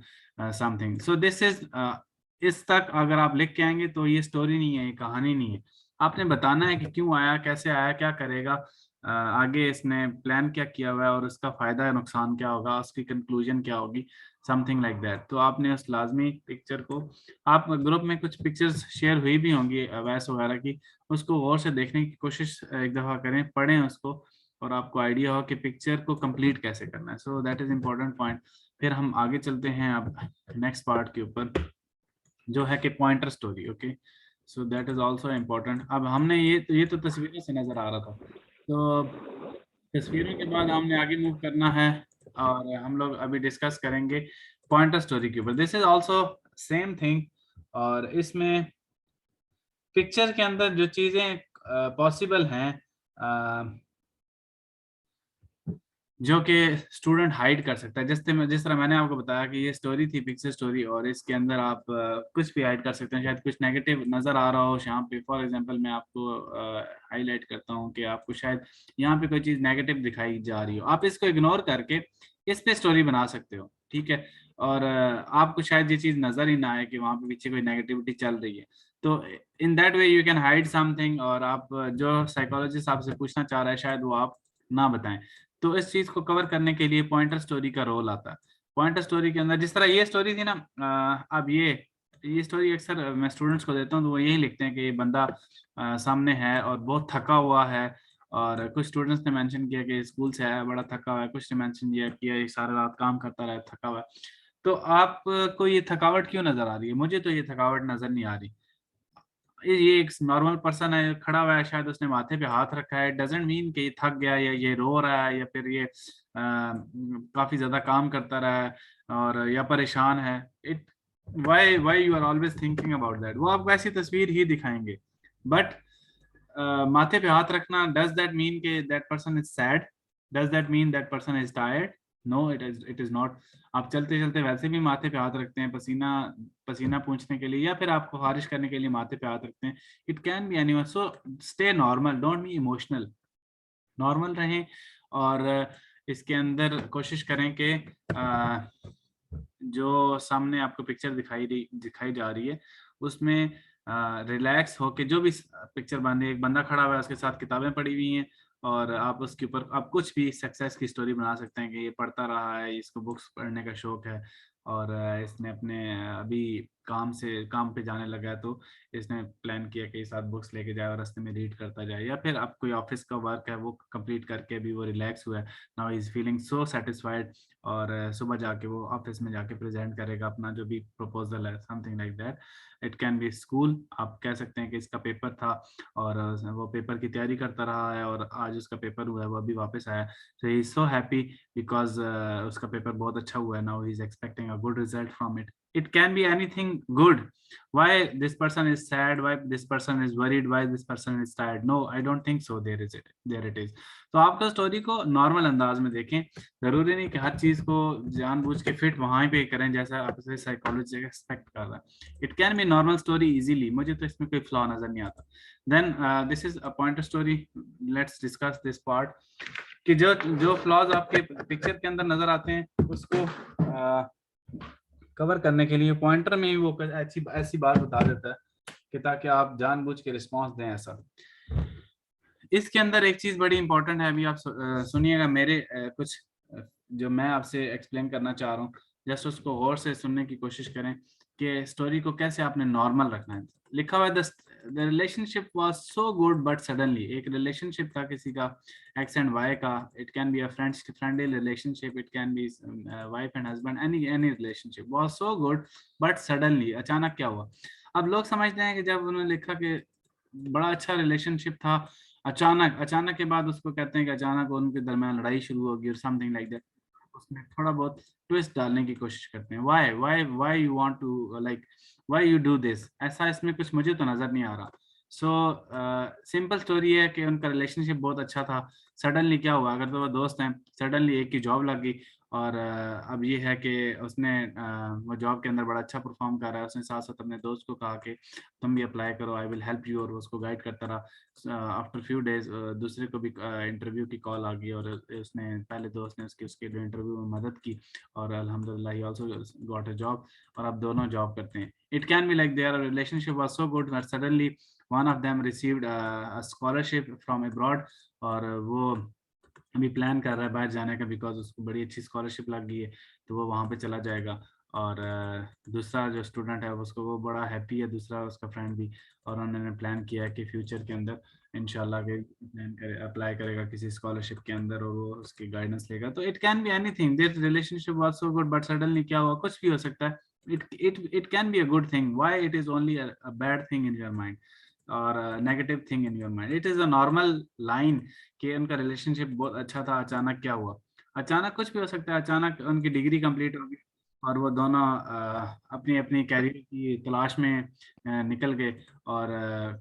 S1: something. So this is इस तक अगर आप लिख के आएंगे तो ये story नहीं है, ये कहानी नहीं है। आपने बताना है कि क्यों आया, कैसे आया, क्या करेगा, आगे इसने प्लान क्या किया हुआ है और उसका फायदा या नुकसान क्या होगा, उसकी कंक्लूजन क्या होगी, समथिंग लाइक दैट। तो आपने उस लाजमी पिक्चर को, आप ग्रुप में कुछ पिक्चर्स शेयर हुई भी होंगी अवैस वगैरह की, उसको गौर से देखने की कोशिश एक दफ़ा करें, पढ़ें उसको, और आपको आइडिया हो कि पिक्चर को कंप्लीट कैसे करना है। So that is important point. फिर हम आगे चलते हैं अब नेक्स्ट पार्ट के ऊपर, जो है कि pointer story. Okay, so that is also important. अब हमने ये तो तस्वीरों से नजर आ रहा था, तो तस्वीरों के बाद हमने आगे मूव करना है और हम लोग अभी डिस्कस करेंगे पॉइंटर स्टोरी के ऊपर। This is also same thing, और इसमें पिक्चर के अंदर जो चीजें पॉसिबल हैं जो कि स्टूडेंट हाइड कर सकता है, जिस तरह मैंने आपको बताया कि ये स्टोरी थी पिक्चर स्टोरी, और इसके अंदर आप कुछ भी हाइड कर सकते हैं। शायद कुछ नेगेटिव नजर आ रहा हो यहाँ पे, फॉर एग्जांपल मैं आपको हाईलाइट करता हूँ कि आपको शायद यहाँ पे कोई चीज नेगेटिव दिखाई जा रही हो, आप इसको इग्नोर करके इस पे स्टोरी बना सकते हो, ठीक है। और आपको शायद ये चीज नजर ही ना आए कि वहाँ पे पीछे कोई नेगेटिविटी चल रही है, तो in that way you can hide something, और आप जो साइकोलॉजिस्ट आपसे पूछना चाह रहा है शायद वो आप ना बताएं। तो इस चीज को कवर करने के लिए पॉइंटर स्टोरी का रोल आता है। पॉइंटर स्टोरी के अंदर जिस तरह ये स्टोरी थी ना, अब ये स्टोरी अक्सर मैं स्टूडेंट्स को देता हूँ तो वो यही लिखते हैं कि ये बंदा सामने है और बहुत थका हुआ है और कुछ स्टूडेंट्स ने मेंशन किया कि स्कूल से आया बड़ा थका हुआ है, कुछ ने मेंशन किया कि ये सारा रात काम करता रहा थका हुआ है। तो आपको ये थकावट क्यों नजर आ रही है? मुझे तो ये थकावट नजर नहीं आ रही। ये एक नॉर्मल पर्सन है, खड़ा हुआ है, शायद उसने माथे पे हाथ रखा है, डजंट मीन कि ये थक गया या ये रो रहा है या फिर ये काफी ज्यादा काम करता रहा है और या परेशान है। It why you are always thinking about that? वो आपको ऐसी तस्वीर ही दिखाएंगे, बट माथे पे हाथ रखना, डज दैट मीन के that person is sad? Does that mean that person is tired? No, it is not. आप चलते चलते वैसे भी माथे पे हाथ रखते हैं, पसीना पसीना पूंछने के लिए या फिर आपको खारिश करने के लिए माथे पे हाथ रखते हैं। It can B anyone, so stay normal, don't be emotional, normal रहें। और इसके अंदर कोशिश करें कि जो सामने आपको पिक्चर दिखाई जा रही है उसमें रिलैक्स होके, जो भी पिक्चर बन रही है, एक बंदा खड़ा हुआ है, उसके साथ किताबें पड़ी हुई हैं और आप उसके ऊपर आप कुछ भी सक्सेस की स्टोरी बना सकते हैं कि ये पढ़ता रहा है, इसको बुक्स पढ़ने का शौक है और इसने अपने अभी काम पे जाने लगा है, तो इसने प्लान किया कि साथ बुक्स लेके जाए और रास्ते में रीड करता जाए। या फिर आप कोई ऑफिस का वर्क है वो कंप्लीट करके भी वो रिलैक्स हुआ है, now is feeling so satisfied, और सुबह जाके वो ऑफिस में जाके प्रेजेंट करेगा अपना जो भी प्रपोजल है, something like that. It can B school, आप कह सकते हैं कि इसका पेपर था और वो पेपर की तैयारी करता रहा है और आज उसका पेपर हुआ है, वो अभी वापस आया, so he is so happy because उसका पेपर बहुत अच्छा हुआ है, now he is expecting a good result from it. It can be anything good. Why this person is sad, why this person is worried, why this person is tired? No, I don't think so. There it is. तो आपका story को normal अंदाज में देखें, जरूरी नहीं कि हर चीज को जानबूझ के फिट वहां पे करें जैसा आपसे साइकोलॉजी एक्सपेक्ट कर रहा है। It can be normal story easily, मुझे तो इसमें कोई फ्लॉ नजर नहीं आता। Then this is a point story, let's discuss this part कि जो जो फ्लॉज आपके पिक्चर के अंदर नजर आते हैं उसको कवर करने के लिए पॉइंटर में ही वो ऐसी ऐसी बात बता देता है कि ताकि आप जानबूझ के रिस्पॉन्स दें ऐसा। इसके अंदर एक चीज बड़ी इंपॉर्टेंट है, अभी आप सुनिएगा मेरे कुछ जो मैं आपसे एक्सप्लेन करना चाह रहा हूँ, जस्ट उसको गौर से सुनने की कोशिश करें कि स्टोरी को कैसे आपने नॉर्मल रखना है। लिखा हुआ है the relationship was so good but suddenly, एक रिलेशनशिप था किसी का एक्स एंड वाई का, it can be a friendly relationship, it can B wife and husband, any relationship was so good but suddenly, अचानक क्या हुआ? अब लोग समझते हैं कि जब उन्होंने लिखा कि बड़ा अच्छा रिलेशनशिप था, अचानक के बाद उसको कहते हैं कि अचानक उनके दरमियान लड़ाई शुरू होगी और समथिंग लाइक दैट, उसमें थोड़ा बहुत ट्विस्ट डालने की कोशिश करते हैं। Why you want to like why you do this, ऐसा इसमें कुछ मुझे तो नजर नहीं आ रहा। सो सिंपल स्टोरी है कि उनका रिलेशनशिप बहुत अच्छा था, सडनली क्या हुआ? अगर तो वो दोस्त हैं, सडनली एक की जॉब लग गई और अब ये है कि उसने वो जॉब के अंदर बड़ा अच्छा परफॉर्म कर रहा है, उसने साथ साथ अपने दोस्त को कहा कि तुम भी अप्लाई करो, आई विल हेल्प यू, और उसको गाइड करता रहा। आफ्टर फ्यू डेज दूसरे को भी इंटरव्यू की कॉल आ गई और उसने पहले दोस्त ने उसके इंटरव्यू में मदद की और अल्हम्दुलिल्लाह ही आल्सो गॉट अ जॉब, और अब दोनों जॉब करते हैं। It can be like their relationship was so good that suddenly one of them received a scholarship from abroad, और वो अभी प्लान कर रहा है बाहर जाने का बिकॉज उसको बड़ी अच्छी स्कॉलरशिप लग गई है, तो वो वहाँ पे चला जाएगा। और दूसरा जो स्टूडेंट है उसको वो बड़ा हैप्पी है, दूसरा उसका फ्रेंड भी, और उन्होंने प्लान किया है कि फ्यूचर के अंदर इंशाल्लाह के प्लान करे, अप्लाई करेगा किसी स्कॉलरशिप के अंदर और वो उसकी गाइडेंस लेगा। तो it can be anything, this relationship was so good but suddenly क्या हुआ, कुछ भी हो सकता है। It can be a good thing, why it is only a bad thing in your mind और negative thing in your mind? It is a normal line कि उनका रिलेशनशिप बहुत अच्छा था, अचानक क्या हुआ? अचानक कुछ भी हो सकता है, अचानक उनकी डिग्री कंप्लीट हो गई और वो दोनों अपनी अपनी कैरियर की तलाश में निकल गए, और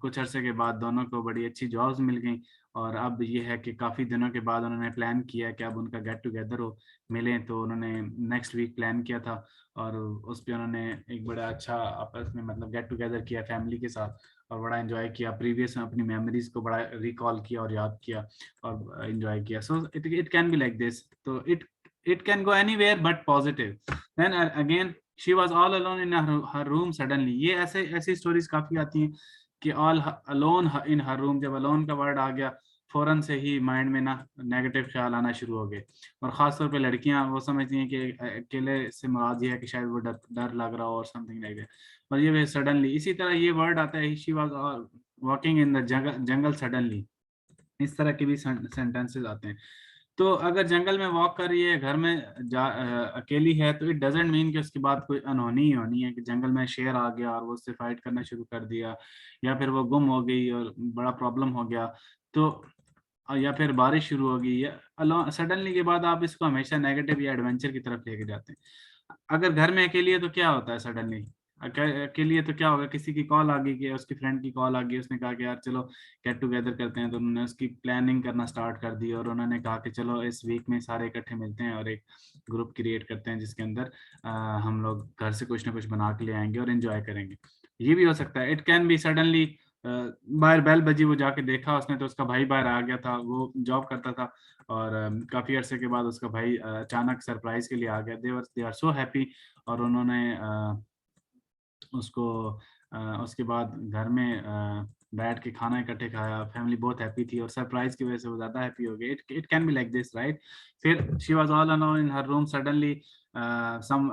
S1: कुछ अरसे के बाद दोनों को बड़ी अच्छी जॉब्स मिल गई, और अब ये है कि काफ़ी दिनों के बाद उन्होंने प्लान किया कि अब उनका गेट टुगेदर हो, मिलें, तो उन्होंने नेक्स्ट वीक प्लान किया था और उस पर उन्होंने एक बड़ा अच्छा आपस में मतलब गेट टुगेदर किया फैमिली के साथ और बड़ा एंजॉय किया, प्रीवियस अपनी मेमोरीज को बड़ा रिकॉल किया और याद किया और एंजॉय किया। So it can be like this, तो it can go anywhere but positive. Then again she was all alone in her room suddenly, ये ऐसी स्टोरीज काफी आती हैं कि all alone in her room, जब अलोन का वर्ड आ गया फौरन से ही माइंड में ना नेगेटिव ख्याल आना शुरू हो गए, और खासतौर पे लड़कियां वो समझती हैं कि अकेले से मुराद ये है कि शायद वो डर लग रहा हो और समथिंग लाइक दैट, और ये सडनली, इसी तरह ये वर्ड आता है she was walking in the jungle suddenly, इस तरह के भी सेंटेंसेस आते हैं। तो अगर जंगल में वॉक कर रही है, घर में अकेली है, तो इट डजेंट मीन कि उसके बाद कोई अनहोनी ही होनी है कि जंगल में शेर आ गया और वो उससे फाइट करना शुरू कर दिया, या फिर वो गुम हो गई और बड़ा प्रॉब्लम हो गया, तो या फिर बारिश शुरू हो गई, या सडनली के बाद आप इसको हमेशा नेगेटिव या एडवेंचर की तरफ लेके जाते हैं। अगर घर में अकेली है तो क्या होता है, सडनली अकेली है तो क्या होगा, किसी की कॉल आ गई, कि उसकी फ्रेंड की कॉल आ गई, उसने कहा कि यार चलो गेट टुगेदर करते हैं, तो उन्होंने उसकी प्लानिंग करना स्टार्ट कर दी और उन्होंने कहा कि चलो इस वीक में सारे इकट्ठे मिलते हैं और एक ग्रुप क्रिएट करते हैं जिसके अंदर हम लोग घर से कुछ ना कुछ बना के ले आएंगे और एंजॉय करेंगे। ये भी हो सकता है। इट कैन बी सडनली बाहर बेल बजी, वो जाके देखा उसने तो उसका भाई बाहर आ गया था, वो जॉब करता था और काफी अरसे के बाद उसका भाई अचानक सरप्राइज के लिए आ गया। दे आर सो हैप्पी, और उन्होंने उसको उसके बाद घर में बैठ के खाना इकट्ठे खाया, फैमिली बहुत हैप्पी थी और सरप्राइज की वजह से वो ज्यादा हैप्पी हो गई। It can be like this, right. फिर she was all alone in her room, suddenly some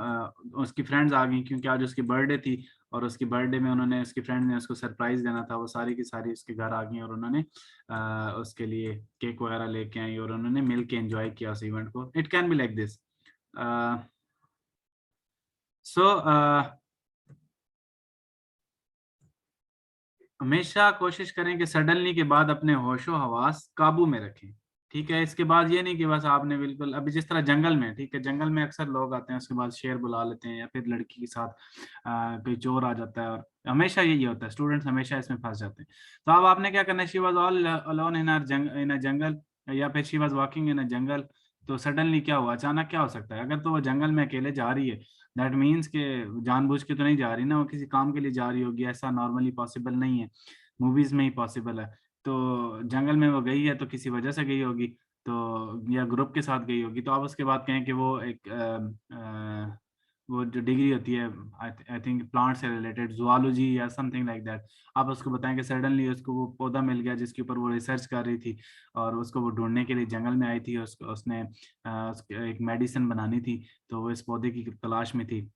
S1: उसकी फ्रेंड्स आ गई क्योंकि आज उसकी बर्थडे थी, और उसकी बर्थडे में उन्होंने, उसकी फ्रेंड ने उसको सरप्राइज देना था, वो सारी की सारी उसके घर आ गई और उन्होंने उसके लिए केक वगैरह लेके आई और उन्होंने मिल के एंजॉय किया उस इवेंट को। It can be like this. So हमेशा कोशिश करें कि सडनली के बाद अपने होशो हवास काबू में रखें। ठीक है, इसके बाद ये नहीं कि बस आपने बिल्कुल, अभी जिस तरह जंगल में, ठीक है, जंगल में अक्सर लोग आते हैं, उसके बाद शेर बुला लेते हैं या फिर लड़की के साथ कोई चोर आ जाता है, और हमेशा यही होता है, स्टूडेंट्स हमेशा इसमें फंस जाते हैं। तो अब आपने क्या करना है, she was all alone in a jungle, या फिर she was walking in a jungle. तो सडनली क्या हुआ, अचानक क्या हो सकता है, अगर तो वो जंगल में अकेले जा रही है, दैट मीन्स के जानबूझ के तो नहीं जा रही ना, वो किसी काम के लिए जा रही होगी, ऐसा नॉर्मली पॉसिबल नहीं है, मूवीज में ही पॉसिबल है। तो जंगल में वो गई है तो किसी वजह से गई होगी, तो या ग्रुप के साथ गई होगी, तो आप उसके बाद कहें कि वो एक वो जो डिग्री होती है, आई थिंक प्लांट से रिलेटेड, जुआलॉजी या समथिंग लाइक दैट, आप उसको बताएं कि सडनली उसको वो पौधा मिल गया जिसके ऊपर वो रिसर्च कर रही थी, और उसको वो ढूंढने के लिए जंगल में आई थी, उसने एक मेडिसिन बनानी थी, तो वो इस पौधे की तलाश में थी।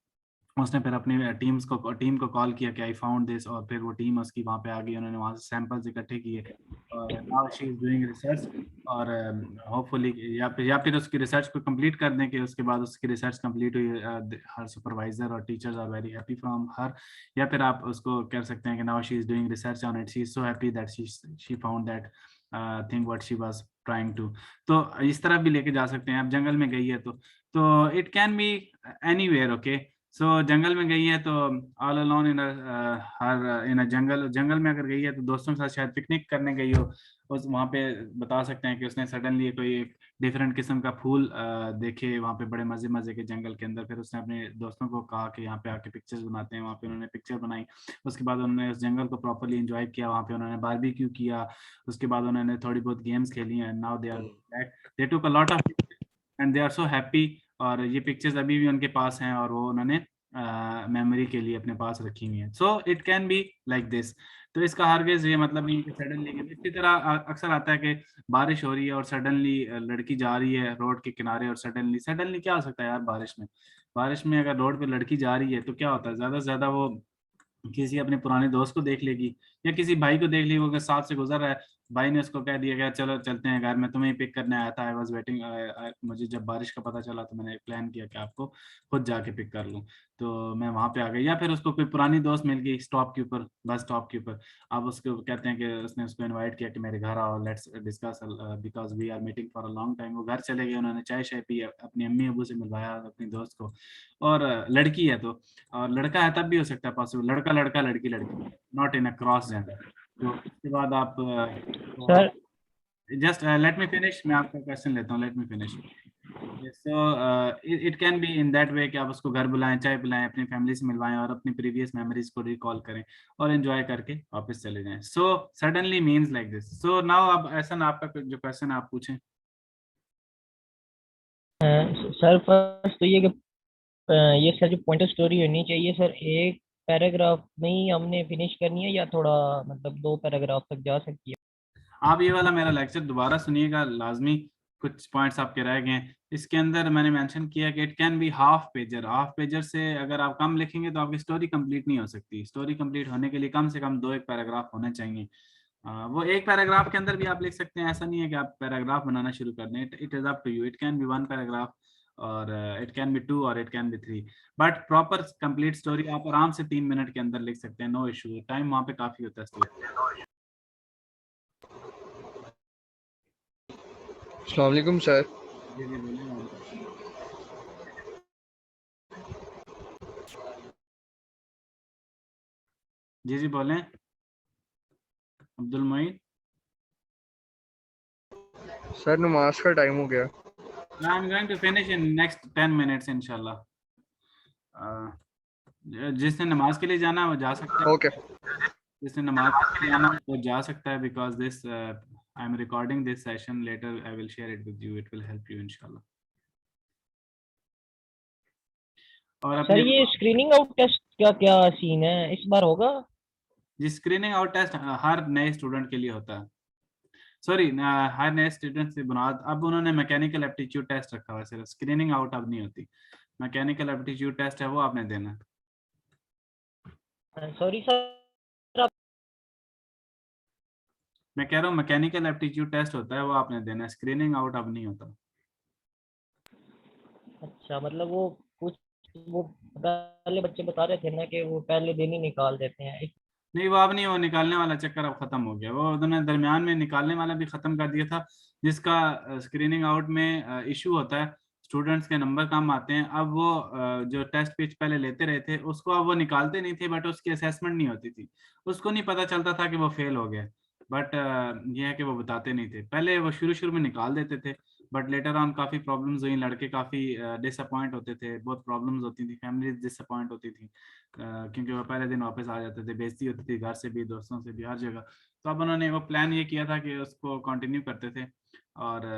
S1: उसने फिर अपनी टीम को कॉल किया कि आई फाउंड दिस, और फिर वो टीम उसकी वहाँ पे आ गई, उन्होंने वहाँ से सैंपल्स इकट्ठे किए, और now she is doing research, और होपफुली या फिर उसकी रिसर्च को कंप्लीट कर दें कि उसके बाद उसकी रिसर्च कंप्लीट हुई, हर सुपरवाइजर और teachers are very happy from her, या फिर आप उसको कह सकते हैं कि now she is doing research on it, she is so happy that she found that thing what she was trying to. तो इस तरह भी लेके जा सकते हैं, आप जंगल में गई है तो it can be anywhere, okay. So जंगल में गई है तो all alone in her in a जंगल, जंगल में अगर गई है तो दोस्तों के साथ शायद पिकनिक करने गई हो, उस वहाँ पे बता सकते हैं कि उसने सडनली कोई एक डिफरेंट किस्म का फूल देखे वहाँ पे बड़े मजे मजे के जंगल के अंदर, फिर उसने अपने दोस्तों को कहा कि यहाँ पे आके पिक्चर्स बनाते हैं, वहाँ पे उन्होंने पिक्चर बनाई, उसके बाद उन्होंने उस जंगल को प्रॉपरली एंजॉय किया, वहाँ पे उन्होंने बारबेक्यू किया, उसके बाद उन्होंने थोड़ी बहुत गेम्स खेली हैं, now they are back, they took a lot of and they are so happy, और ये पिक्चर्स अभी भी उनके पास हैं और वो उन्होंने मेमोरी के लिए अपने पास रखी हुई है। सो it can be like this. तो इसका हरगिज ये मतलब नहीं कि सडनली, इसी तरह अक्सर आता है कि बारिश हो रही है और सडनली लड़की जा रही है रोड के किनारे, और सडनली सडनली क्या हो सकता है यार, बारिश में, बारिश में अगर रोड पे लड़की जा रही है तो क्या होता है, ज्यादा से ज्यादा वो किसी अपने पुराने दोस्त को देख लेगी, या किसी भाई को देख लेगी, वो अगर साथ से गुजर रहा है, भाई ने उसको कह दिया कि चलो चलते हैं घर, मैं तुम्हें पिक करने आया था, आई वाज वेटिंग, मुझे जब बारिश का पता चला तो मैंने प्लान किया कि आपको खुद जाके पिक कर लूँ, तो मैं वहां पे आ गई। या फिर उसको कोई पुरानी दोस्त मिल गई स्टॉप के ऊपर, बस स्टॉप के ऊपर, आप उसको कहते हैं कि उसने उसको इनवाइट किया कि मेरे घर आओ, let's discuss because we are meeting for a long time, वो घर चले गए, उन्होंने चाय शाय पी, अपनी अम्मी अबू से मिलवाया अपनी दोस्त को, और लड़की है तो, और लड़का है तब भी हो सकता है पॉसिबल, लड़का लड़का लड़की लड़की, not in a cross gender. तो उसके बाद आप
S2: sir.
S1: Just let me finish, मैं आपका क्वेश्चन लेता हूँ, let me finish. So it can be in that way कि आप उसको घर बुलाएं, चाय पिलाएं, अपनी फैमिली से मिलवाएं और अपनी प्रीवियस मेमोरीज को रिकॉल करें और एंजॉय करके वापस चले जाएं। So suddenly means like this. So now अब ऐसा ना, आपका जो क्वेश्चन आप पूछें।
S2: सर फर्स्ट तो ये कि ये सर जो पॉइंटर स्टोरी होनी चाहिए सर, एक पैराग्राफ में ही हमने फिनिश करनी है या थोड़ा मतलब दो पैराग्राफ तक जा सकती है?
S1: आप ये वाला मेरा लेक्चर दोबारा सुनिएगा लाजमी, कुछ पॉइंट्स आपके रह गए हैं इसके अंदर, मैंने मेंशन किया कि it can be half pager, half pager से अगर आप कम लिखेंगे तो आपकी स्टोरी कंप्लीट नहीं हो सकती, स्टोरी कंप्लीट होने के लिए कम से कम दो एक पैराग्राफ होने चाहिए, वो एक पैराग्राफ के अंदर भी आप लिख सकते हैं, ऐसा नहीं है कि आप पैराग्राफ बनाना शुरू कर दें। It is up to you, it can be 1 paragraph और इट कैन बी 2 और it can be 3, but proper complete story आप आराम से 3 मिनट के अंदर लिख सकते हैं, नो इशू, टाइम वहाँ पे काफी होता है स्टोरी।
S3: अस्सलाम वालेकुम सर।
S1: जी जी बोलिए। जी जी बोलें अब्दुल मोइन।
S3: सर नमाज का टाइम हो गया।
S1: I am going to finish in next 10 minutes इंशाल्लाह। जिसने नमाज के लिए जाना है वो जा सकता है।
S3: ओके।
S1: जिसने नमाज के लिए जाना है वो जा सकता है, because this I am recording this session, later I will share it with you, it will help you इंशाल्लाह। और
S2: सर
S1: अपने
S2: ये स्क्रीनिंग आउट टेस्ट का क्या सीन है, इस बार होगा?
S1: जी स्क्रीनिंग आउट टेस्ट हर नए स्टूडेंट के लिए होता है, सॉरी हर नए स्टूडेंट से बुनियाद। अब उन्होंने मैकेनिकल एप्टीट्यूड टेस्ट रखा हुआ है, सिर्फ स्क्रीनिंग आउट अब नहीं होती। मैकेनिकल एप्टीट्यूड टेस्ट है वो आपने देना है।
S2: सॉरी सर,
S1: मैं कह रहा हूँ मैकेनिकल एप्टीट्यूड टेस्ट होता है वो आपने देना है, स्क्रीनिंग आउट अब नहीं होता।
S2: अच्छा मतलब वो कुछ वो पहले बच्चे बता रहे थे ना कि वो पहले दिन ही निकाल देते हैं।
S1: नहीं वो अब नहीं, वो निकालने वाला चक्कर अब खत्म हो गया, वो उन्होंने दरमियान में निकालने वाला भी खत्म कर दिया था, जिसका स्क्रीनिंग आउट में इशू होता है, स्टूडेंट्स के नंबर कम आते हैं। अब वो जो टेस्ट पिच पहले लेते रहे थे उसको अब वो निकालते नहीं थे, बट उसकी असेसमेंट नहीं होती थी, उसको नहीं पता चलता था कि वो फेल हो गया, बट ये है कि वो बताते नहीं थे। पहले वो शुरू शुरू में निकाल देते थे, बट लेटर ऑन काफ़ी प्रॉब्लम्स हुई, लड़के काफ़ी डिसअपॉइंट होते थे, बहुत प्रॉब्लम्स होती थी, फैमिलीज डिसअपॉइंट होती थी, क्योंकि वो पहले दिन वापस आ जाते थे, बेइज्जती होती थी घर से भी, दोस्तों से भी, हर जगह। तो अब उन्होंने वो प्लान ये किया था कि उसको कंटिन्यू करते थे और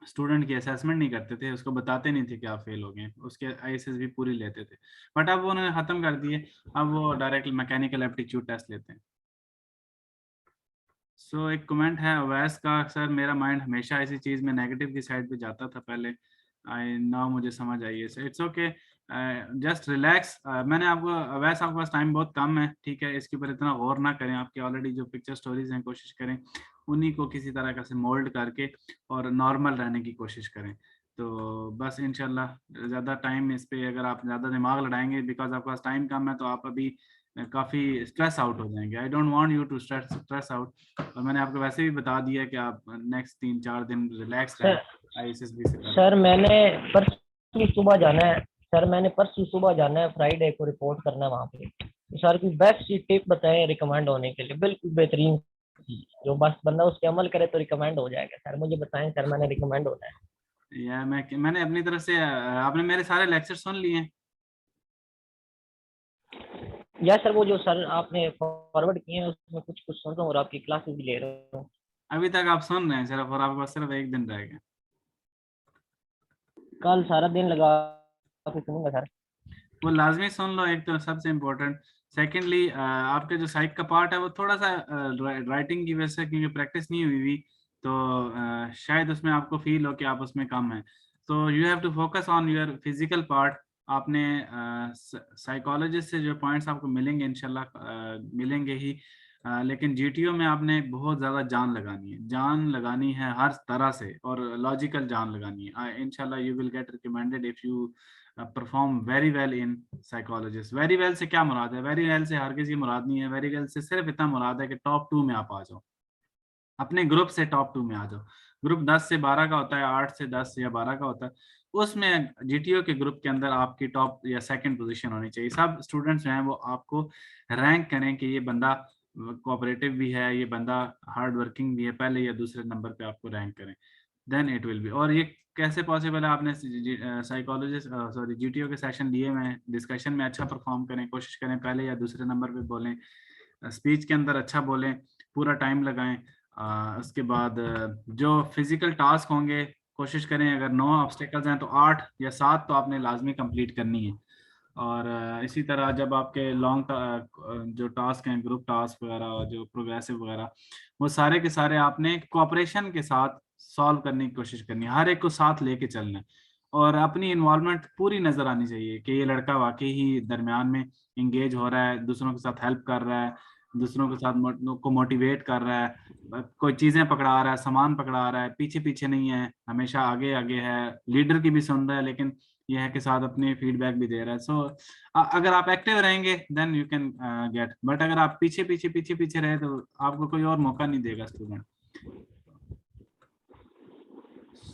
S1: स्टूडेंट की असेसमेंट नहीं करते थे, उसको बताते नहीं थे कि आप फेल हो गए, उसके आईएसएस भी पूरी लेते थे, बट अब वो उन्होंने ख़त्म कर दिए, अब वो डायरेक्ट मैकेनिकल एप्टीट्यूड टेस्ट लेते हैं। सो एक कमेंट है अवैस का, सर मेरा माइंड हमेशा इसी चीज़ में नेगेटिव की साइड पे जाता था पहले, आई नाउ मुझे समझ आई है, इट्स ओके, जस्ट रिलैक्स। मैंने आपको अवैस, आपके पास टाइम बहुत कम है, ठीक है, इसके ऊपर इतना गौर ना करें, आपकी ऑलरेडी जो पिक्चर स्टोरीज हैं कोशिश करें उन्हीं को किसी तरह का से मोल्ड करके और नॉर्मल रहने की कोशिश करें। तो बस इंशाल्लाह ज़्यादा टाइम इस पे अगर आप ज़्यादा दिमाग लड़ाएंगे, बिकॉज आपके पास टाइम कम है, तो आप अभी काफ़ी स्ट्रेस आउट हो जाएंगे। I don't want you to stress out, और मैंने आपको वैसे भी बता दिया कि आप नेक्स्ट 3-4 दिन रिलैक्स रहें आईएसएसबी से पहले।
S2: सर मैंने परसों सुबह जाना है, सर मैंने परसों सुबह जाना है, फ्राइडे को रिपोर्ट करना है वहाँ पे। सर की बेस्ट टिप बताएं रिकमेंड होने के लिए, बिल्कुल बेहतरीन, जो बस बंदा उस पर अमल करे तो रिकमेंड हो जाएगा। सर मुझे बताएं सर, मैंने रिकमेंड होना है।
S1: या मैंने अपनी तरफ से, आपने मेरे सारे लेक्चर सुन लिए हैं?
S2: या सर वो जो सर आपने फॉरवर्ड किए हैं उसमें कुछ कुछ सुन रहा हूँ और आपकी क्लासेस भी ले रहा हूँ।
S1: अभी तक आप सुन रहे हैं सिर्फ, और आपको सिर्फ एक दिन रह गया।
S2: कल सारा दिन लगा के सुनूंगा सर।
S1: वो लाजमी सुन लो, एक तो सबसे इम्पोर्टेंट। सेकेंडली आपका जो साइक का पार्ट है वो थोड़ा सा राइटिंग की वजह से, क्योंकि प्रैक्टिस नहीं हुई हुई, तो शायद उसमें आपको फील हो कि आप उसमें कम हैं, तो you have to focus on your physical part. आपने साइकोलॉजिस्ट से जो पॉइंट्स आपको मिलेंगे इंशाल्लाह मिलेंगे ही, लेकिन जीटीओ में आपने बहुत ज़्यादा जान लगानी है, जान लगानी है हर तरह से, और लॉजिकल जान लगानी है। इंशाल्लाह you will get recommended if you perform very well in psychologist. Very well से क्या मुराद है? वेरी वेल से हर किसी मुराद नहीं है, वेरी वेल से सिर्फ इतना मुराद है कि टॉप 2 में आप आ जाओ, अपने ग्रुप से टॉप 2 में आ जाओ। ग्रुप 10 से 12 का होता है, 8 से 10 या 12 का होता है, उसमें जीटीओ के ग्रुप के अंदर आपकी टॉप या सेकंड पोजीशन होनी चाहिए। सब स्टूडेंट्स जो हैं वो आपको रैंक करें कि ये बंदा कोऑपरेटिव भी है, ये बंदा हार्ड वर्किंग भी है, पहले या दूसरे नंबर पे आपको रैंक करें, देन इट विल बी। और ये कैसे पॉसिबल है? आपने साइकोलॉजिस्ट सॉरी जीटीओ के सेशन लिए हुए, डिस्कशन में अच्छा परफॉर्म करें, कोशिश करें पहले या दूसरे नंबर पे बोलें, स्पीच के अंदर अच्छा बोलें, पूरा टाइम लगाएं। उसके बाद जो फिजिकल टास्क होंगे कोशिश करें, अगर 9 ऑब्स्टेकल्स हैं तो 8 या 7 तो आपने लाजमी कंप्लीट करनी है। और इसी तरह जब आपके लॉन्ग जो टास्क हैं, ग्रुप टास्क वगैरह, जो प्रोग्रेसिव वगैरह, वो सारे के सारे आपने कोऑपरेशन के साथ सॉल्व करने की कोशिश करनी है, हर एक को साथ लेके चलना है, और अपनी इन्वॉल्वमेंट पूरी नज़र आनी चाहिए कि ये लड़का वाकई ही दरमियान में इंगेज हो रहा है, दूसरों के साथ हेल्प कर रहा है, दूसरों के साथ को मोटिवेट कर रहा है, कोई चीजें पकड़ा रहा है, सामान पकड़ा रहा है, पीछे पीछे नहीं है, हमेशा आगे आगे है, लीडर की भी सुन रहा है, लेकिन यह है कि साथ अपनी फीडबैक भी दे रहा है। सो अगर आप एक्टिव रहेंगे then you can get, but अगर आप पीछे पीछे रहे तो आपको कोई और मौका नहीं देगा स्टूडेंट।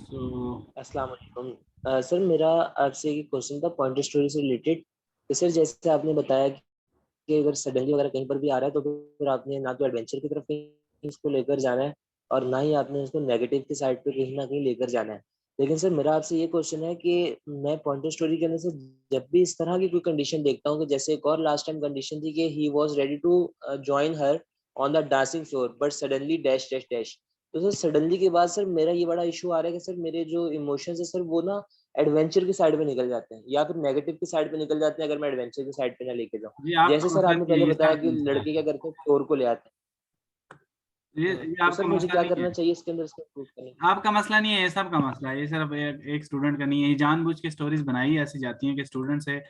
S1: सो
S4: अस्सलाम वालेकुम। सर मेरा आपसे एक क्वेश्चन था पॉइंटर स्टोरी से रिलेटेड। तो सर जैसे आपने बताया कि अगर सडनली वगैरह कहीं पर भी आ रहा है तो फिर आपने ना तो एडवेंचर की तरफ कहीं इसको लेकर जाना है और ना ही आपने उसको नेगेटिव की साइड पे कहीं ना कहीं लेकर जाना है। लेकिन सर मेरा आपसे ये क्वेश्चन है कि मैं पॉइंटर स्टोरी के अंदर से जब भी इस तरह की कोई कंडीशन देखता हूँ कि जैसे एक और लास्ट टाइम कंडीशन थी कि he was ready to join her on the dancing floor but suddenly dash dash dash. तो सर सडनली के बाद सर मेरा ये बड़ा इशू आ रहा है कि सर मेरे जो इमोशंस है सर वो ना एडवेंचर की साइड पे निकल जाते हैं या फिर नेगेटिव की साइड पे निकल जाते हैं अगर मैं एडवेंचर की साइड पे ना लेके जाऊँ।
S1: ये
S4: जैसे
S1: आपका
S4: सर
S1: मसला
S4: आपने
S1: नहीं है,
S4: पहले
S1: ये
S4: बताया
S1: सबका
S4: कि
S1: मसला है।
S4: लड़के क्या करते हैं चोर को ले आते
S1: ये
S4: हैं।
S1: ये
S4: तो
S1: आपका
S4: सर मुझे
S1: मसला
S4: क्या
S1: नहीं है,
S4: करना चाहिए इसके अंदर इसको इम्प्रूव करने के
S1: आपका मसला नहीं है, ये सबका मसला है। ये सिर्फ एक स्टूडेंट का नहीं है, ये जानबूझ के स्टोरीज बनाई ऐसी जाती हैं कि स्टूडेंट से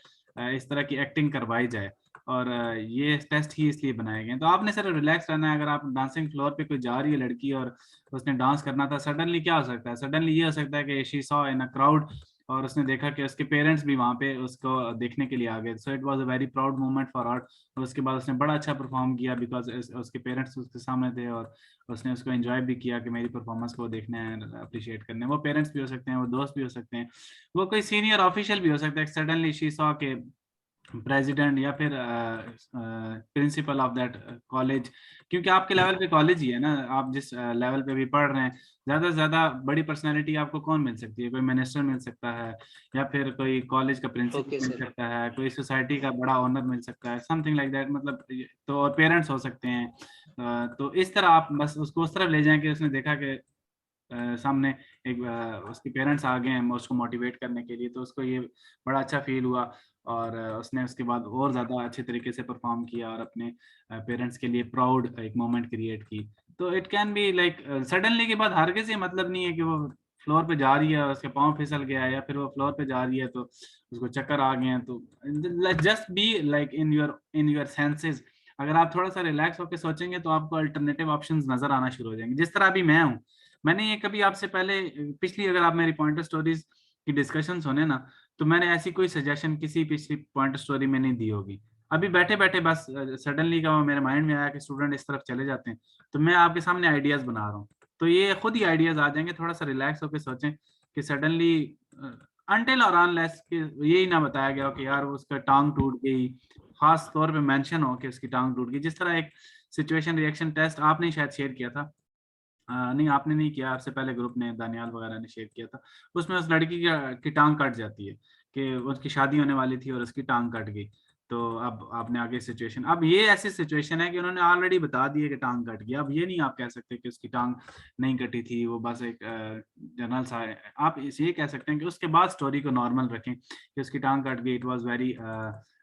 S1: इस तरह की एक्टिंग करवाई जाए, और ये टेस्ट ही इसलिए बनाए गए हैं। तो आपने सिर्फ रिलैक्स रहना है। अगर आप डांसिंग फ्लोर पे कोई जा रही है लड़की और उसने डांस करना था, सडनली क्या हो सकता है? सडनली ये हो सकता है कि she saw in a crowd और उसने देखा कि उसके पेरेंट्स भी वहां पे उसको देखने के लिए आ गए। So it was a very proud moment for art. और उसके बाद उसने बड़ा अच्छा परफॉर्म किया बिकॉज उसके पेरेंट्स उसके सामने थे, और उसने उसको एंजॉय भी किया कि मेरी परफॉर्मेंस को देखने हैं, अप्रिशिएट करने। वो पेरेंट्स भी हो सकते हैं, वो दोस्त भी हो सकते हैं, वो कोई सीनियर ऑफिशियल भी हो सकता है। सडनली शी सॉ के प्रेसिडेंट या फिर प्रिंसिपल ऑफ दैट कॉलेज, क्योंकि आपके लेवल पे कॉलेज ही है ना, आप जिस लेवल पे भी पढ़ रहे हैं, ज्यादा से ज्यादा बड़ी पर्सनालिटी आपको कौन मिल सकती है? कोई मिनिस्टर मिल सकता है, या फिर कोई कॉलेज का
S4: लिए।
S1: प्रिंसिपल
S4: ओके
S1: मिल
S4: सर।
S1: सकता है, कोई सोसाइटी का बड़ा ऑनर मिल सकता है, समथिंग लाइक दैट। मतलब तो और पेरेंट्स हो सकते हैं। तो इस तरह आप बस उसको उस तरफ ले जाएं कि उसने देखा कि सामने एक उसके पेरेंट्स आ गए हैं उसको मोटिवेट करने के लिए, तो उसको ये बड़ा अच्छा फील हुआ, और उसने उसके बाद और ज़्यादा अच्छे तरीके से परफॉर्म किया और अपने पेरेंट्स के लिए प्राउड एक मोमेंट क्रिएट की। तो it can be like suddenly के बाद हर किसी मतलब नहीं है कि वो फ्लोर पे जा रही है और उसके पाँव फिसल गया है, या फिर वो फ्लोर पे जा रही है तो उसको चक्कर आ गए हैं। तो just be like in your senses. अगर आप थोड़ा सा रिलैक्स होकर सोचेंगे तो आपको अल्टरनेटिव ऑप्शंस नजर आना शुरू हो जाएंगे। जिस तरह अभी मैं हूँ, मैंने ये कभी आपसे पहले पिछली, अगर आप मेरी पॉइंटर स्टोरीज की डिस्कशन सुने ना, तो मैंने ऐसी कोई सजेशन किसी पिछली पॉइंटर स्टोरी में नहीं दी होगी। अभी बैठे बैठे बस सडनली का मेरे माइंड में आया कि स्टूडेंट इस तरफ चले जाते हैं, तो मैं आपके सामने आइडियाज बना रहा हूँ। तो ये खुद ही आइडियाज आ जाएंगे। थोड़ा सा रिलैक्स होकर सोचें कि सडनली अनटिल और अनलेस कि यही ना बताया गया हो कि यार उसका टांग टूट गई, खास तौर पे मेंशन हो कि उसकी टांग टूट गई। जिस तरह एक सिचुएशन रिएक्शन टेस्ट आपने शायद शेयर किया था, नहीं आपने नहीं किया, आपसे पहले ग्रुप ने दानियाल वगैरह ने शेयर किया था, उसमें उस लड़की की टांग कट जाती है कि उसकी शादी होने वाली थी और उसकी टांग कट गई। तो अब आपने आगे सिचुएशन, अब ये ऐसी सिचुएशन है कि उन्होंने ऑलरेडी बता दिया कि टांग कट गया। अब ये नहीं आप कह सकते कि उसकी टांग नहीं कटी थी, वो बस एक जनरल सा है। आप ये कह सकते हैं कि उसके बाद स्टोरी को नॉर्मल रखें कि उसकी टांग कट गई, it was very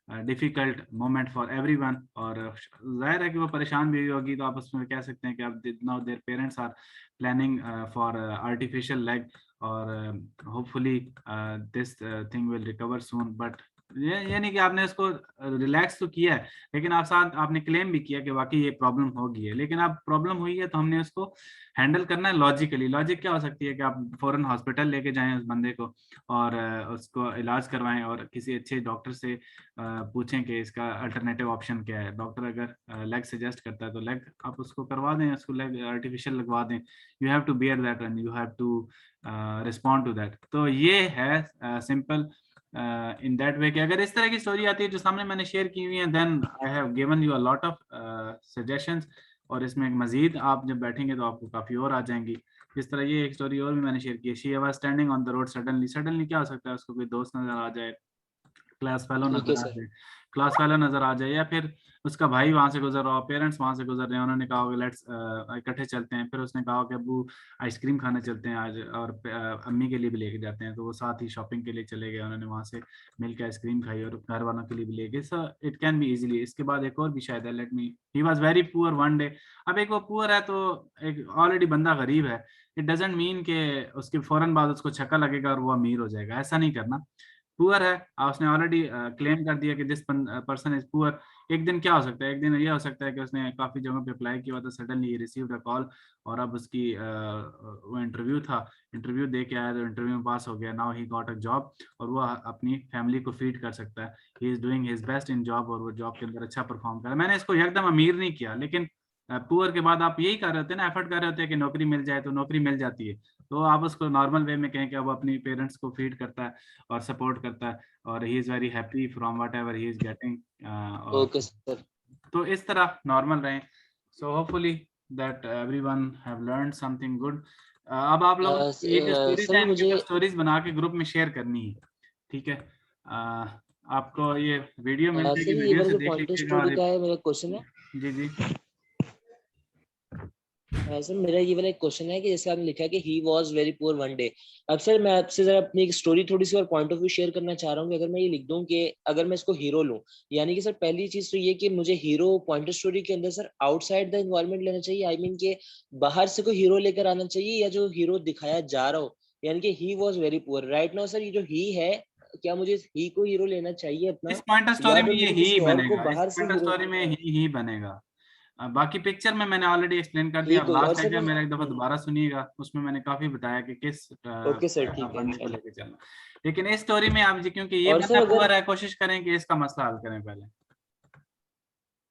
S1: difficult moment for everyone, और जाहिर है कि वो परेशान भी हुई होगी। तो आप उसमें कह सकते हैं कि अब now their parents are planning for artificial leg, और hopefully this thing will recover soon. But ये नहीं कि आपने इसको रिलैक्स तो किया है, लेकिन आप साथ आपने क्लेम भी किया कि वाकई ये प्रॉब्लम होगी है। लेकिन अब प्रॉब्लम हुई है तो हमने उसको हैंडल करना है लॉजिकली। लॉजिक क्या हो सकती है कि आप फौरन हॉस्पिटल लेके जाएं उस बंदे को और उसको इलाज करवाएं, और किसी अच्छे डॉक्टर से पूछें कि इसका अल्टरनेटिव ऑप्शन क्या है। डॉक्टर अगर लेग सजेस्ट करता है तो लेग आप उसको करवा दें, उसको लेग आर्टिफिशियल लगवा दें। You have to bear that and you have to respond to that. तो ये है सिंपल इन दैट वे कि अगर इस तरह की स्टोरी आती है जो सामने मैंने शेयर की हुई है, then I have given you a lot of suggestions, और इसमें मजीद आप जब बैठेंगे तो आपको काफ़ी और आ जाएंगी। जिस तरह ये एक स्टोरी और भी मैंने शेयर की है, she was standing on the road suddenly. Suddenly क्या हो सकता है? उसको कोई दोस्त नजर आ जाए, क्लास फेलो
S4: ठीक है
S1: नजर आ
S4: सर।
S1: जाए, क्लास फेलो नजर आ जाए, या फिर उसका भाई वहां से गुजर रहा हो, पेरेंट्स वहां से गुजर रहे हैं, उन्होंने कहा कि लेट्स इकट्ठे चलते हैं। फिर उसने कहा कि अब्बू आइसक्रीम खाने चलते हैं आज, और अम्मी के लिए भी लेके जाते हैं। तो वो साथ ही शॉपिंग के लिए चले गए, उन्होंने वहां से मिलकर आइसक्रीम खाई और घर वालों के लिए भी ले गए। सो इट कैन बी इजीली। इसके बाद एक और भी शायद है, let me, he was very poor one day. अब एक वो पुअर है तो एक ऑलरेडी बंदा गरीब है, इट डजेंट मीन कि उसके फौरन बाद उसको छक्का लगेगा और वो अमीर हो जाएगा, ऐसा नहीं करना। पुअर है, उसने ऑलरेडी क्लेम कर दिया कि दिस पर्सन इज पुअर, एक दिन क्या हो सकता है, एक दिन ये हो सकता है कि उसने काफी जगहों पे अप्लाई किया था, सडनली रिसीव्ड अ कॉल, और अब उसकी वो इंटरव्यू था, इंटरव्यू दे के आया तो इंटरव्यू में पास हो गया, now he got a job, और वो अपनी फैमिली को फीड कर सकता है, he is doing his best in job, और वो जॉब के अंदर अच्छा परफॉर्म कर रहा है। मैंने इसको एकदम अमीर नहीं किया, लेकिन पुअर के बाद आप यही कर रहे होते हैं ना, एफर्ट कर रहे होते हैं कि नौकरी मिल जाए, तो नौकरी मिल जाती है। तो आप उसको नॉर्मल वे में कहें कि अब अपनी पेरेंट्स को फीड करता है और सपोर्ट करता है, और he is very happy from what ever he is getting. और
S4: ओके सर।
S1: तो इस तरह नॉर्मल रहें। So hopefully that everyone have learned something good. अब आप लोगों को ये जो स्टोरीज
S4: सर
S1: हैं, इनके
S4: मुझे
S1: ऊपर स्टोरीज बना के ग्रुप में शेयर करनी है, ठीक है। आपको ये वीडियो मिल
S4: सर
S1: जाएगी,
S4: ये
S1: वीडियो
S4: वाला
S1: से
S4: जो
S1: देख
S4: पॉइंटर
S1: लीजिएगा।
S4: स्टोरी
S1: और
S4: का है मेरा क्वेश्चन है।
S1: जी जी
S4: सर मेरा ये वाला एक क्वेश्चन है कि जैसे आपने लिखा है कि he was very poor one day. अब सर मैं आपसे जरा अपनी एक स्टोरी थोड़ी सी और पॉइंट ऑफ व्यू शेयर करना चाह रहा हूँ कि अगर मैं ये लिख दूं कि अगर मैं इसको हीरो लूं, यानी कि सर पहली चीज तो ये कि मुझे हीरो पॉइंटर स्टोरी के अंदर सर आउटसाइड द इन्वायरमेंट लेना चाहिए, आई मीन के बाहर से कोई हीरो लेकर आना चाहिए, या जो हीरो दिखाया जा रहा हो, यानी कि he was very poor right now sir, ये जो ही है, क्या मुझे ही को हीरो लेना चाहिए
S1: इस
S4: अपना,
S1: पॉइंटर
S4: या
S1: स्टोरी में
S4: फिर
S1: ये
S4: मुझे
S1: ही
S4: किसी और को
S1: बनेगा, इस
S4: बाहर से
S1: पॉइंटर
S4: हीरो।
S1: स्टोरी में ही बनेगा। बाकी पिक्चर में मैंने ऑलरेडी एक्सप्लेन कर दिया,
S4: ही
S1: और
S4: कोई और
S1: लास्ट
S4: सर
S1: लेक्चर
S4: मैं
S1: मेरा एक दफा दोबारा सुनिएगा, उसमें मैंने काफी बताया कि किस
S4: ओके सर ठीक है
S1: बंदे को
S4: इंशाल्लाह।
S1: लेके चलना। लेकिन इस स्टोरी में आप जी, क्योंकि ये
S4: और सर
S1: बंदा
S4: अगर
S1: पुअर है, कोशिश करें कि इसका मसला हल करें पहले।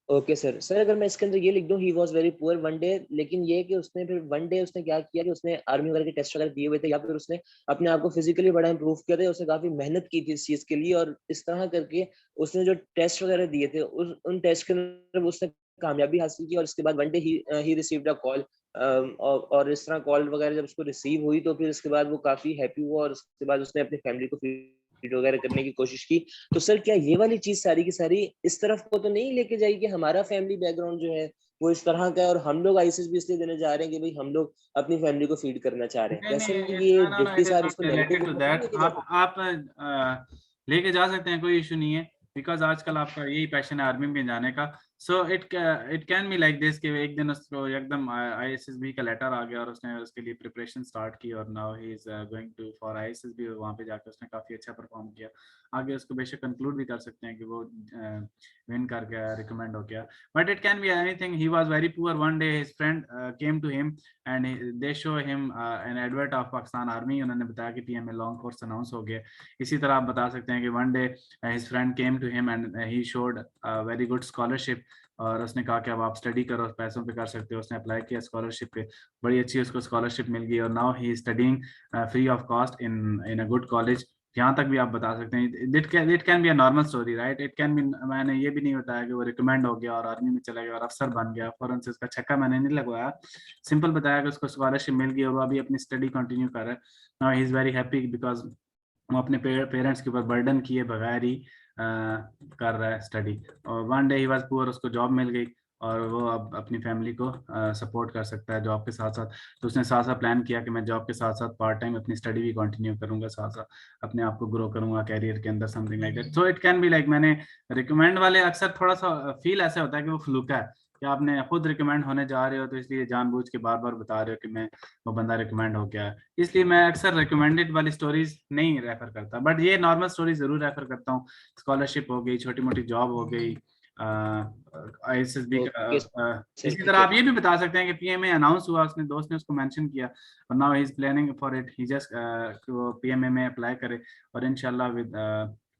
S4: ओके सर, सर अगर मैं इसके अंदर ये लिख दूं ही was very poor one day, लेकिन ये कि उसने फिर वन डे उसने क्या किया कि उसने आर्मी वगैरह के टेस्ट वगैरह दिए हुए थे, या फिर उसने अपने आप को फिजिकली बड़ा इंप्रूव किया था, उसने काफी मेहनत की थी इस चीज के लिए, और इस तरह करके उसने जो टेस्ट वगैरह दिए थे उन टेस्ट के अंदर उसने कामयाबी हासिल की, और इसके बाद one day he received a call, और इस तरह कॉल वगैरह जब उसको रिसीव हुई तो फिर उसके बाद वो काफी हैप्पी हुआ, और उसके बाद उसने अपनी फैमिली को फीड वगैरह करने की कोशिश की। तो सर क्या ये वाली चीज सारी की सारी इस तरफ को तो नहीं लेके जाएगी कि हमारा फैमिली बैकग्राउंड जो है वो इस तरह का है, और हम लोग आईसीएस भी इसलिए देने जा रहे हैं कि भाई हम लोग अपनी फैमिली को फीड करना चाह रहे हैं,
S1: नहीं
S4: क्या
S1: नहीं,
S4: सर
S1: इट्स
S4: ये
S1: no no no,
S4: deputy
S1: it is
S4: साहब इसको
S1: नॉट रिलेटेड
S4: नेगेटिव
S1: टू
S4: तो नहीं
S1: दैट।
S4: लेके जा सकते?
S1: आप लेके जा सकते हैं, कोई इशू नहीं है, बिकॉज आजकल आपका यही पैशन है आर्मी में जाने का। सो it can be like this कि एक दिन उसको एकदम आईएसएसबी का लेटर आ गया और उसने उसके लिए प्रिपरेशन स्टार्ट की, और now he is going to for ISSB, वहाँ पे जाकर उसने काफी अच्छा परफॉर्म किया। आगे उसको बेशक कंक्लूड भी कर सकते हैं कि वो विन कर गया, रिकमेंड हो गया, but it can be anything. He was very poor one day, his friend came to him and they show him an advert of Pakistan army, उन्होंने बताया कि पीएमए लॉन्ग कोर्स अनाउंस हो गया। इसी तरह आप बता सकते हैं कि one day his friend came to him and he showed very good scholarship, और उसने कहा कि अब आप स्टडी करो, पैसों पे कर सकते हो। उसने अप्लाई किया स्कॉलरशिप पे, बड़ी अच्छी उसको स्कॉलरशिप मिल गई, और now he is studying free of cost in a good college. यहाँ तक भी आप बता सकते हैं, it can be a normal story right, it can B. मैंने ये भी नहीं बताया कि वो रिकमेंड हो गया और आर्मी में चला गया और अफसर बन गया, फौरन से उसका छक्का मैंने नहीं लगवाया, सिंपल बताया कि उसको स्कॉलरशिप मिल गई और वो अभी अपनी स्टडी कंटिन्यू कर रहा है। Now he is very happy because वो अपने पेरेंट्स के ऊपर बर्डन किए बगैर ही कर रहा है स्टडी, और one day he was poor, उसको जॉब मिल गई और वो अब अपनी फैमिली को सपोर्ट कर सकता है जॉब के साथ साथ। तो उसने साथ साथ प्लान किया कि मैं जॉब के साथ साथ पार्ट टाइम अपनी स्टडी भी कंटिन्यू करूंगा, साथ साथ अपने आप को ग्रो करूंगा कैरियर के अंदर, something like that. So it can be like, मैंने रिकमेंड वाले अक्सर थोड़ा सा फील ऐसा होता है कि वो फ्लूका है, कि आपने खुद रिकमेंड होने जा रहे हो तो इसलिए जानबूझ के बार बार बता रहे हो कि मैं वो बंदा रिकमेंड हो गया है, इसलिए मैं अक्सर रिकमेंडेड वाली स्टोरीज नहीं रेफर करता, बट ये नॉर्मल स्टोरीज जरूर रेफर करता हूँ। स्कॉलरशिप हो गई, छोटी मोटी जॉब हो गई, आईएसएसबी
S4: ओके
S1: का।
S4: सर
S1: इसी तरह
S4: ठीक है।
S1: आप ये भी बता सकते हैं कि पीएमए अनाउंस हुआ, उसने दोस्त ने उसको मेंशन किया, और now he is planning for it, he just वो पीएमए में अप्लाई करे, और इंशाल्लाह विद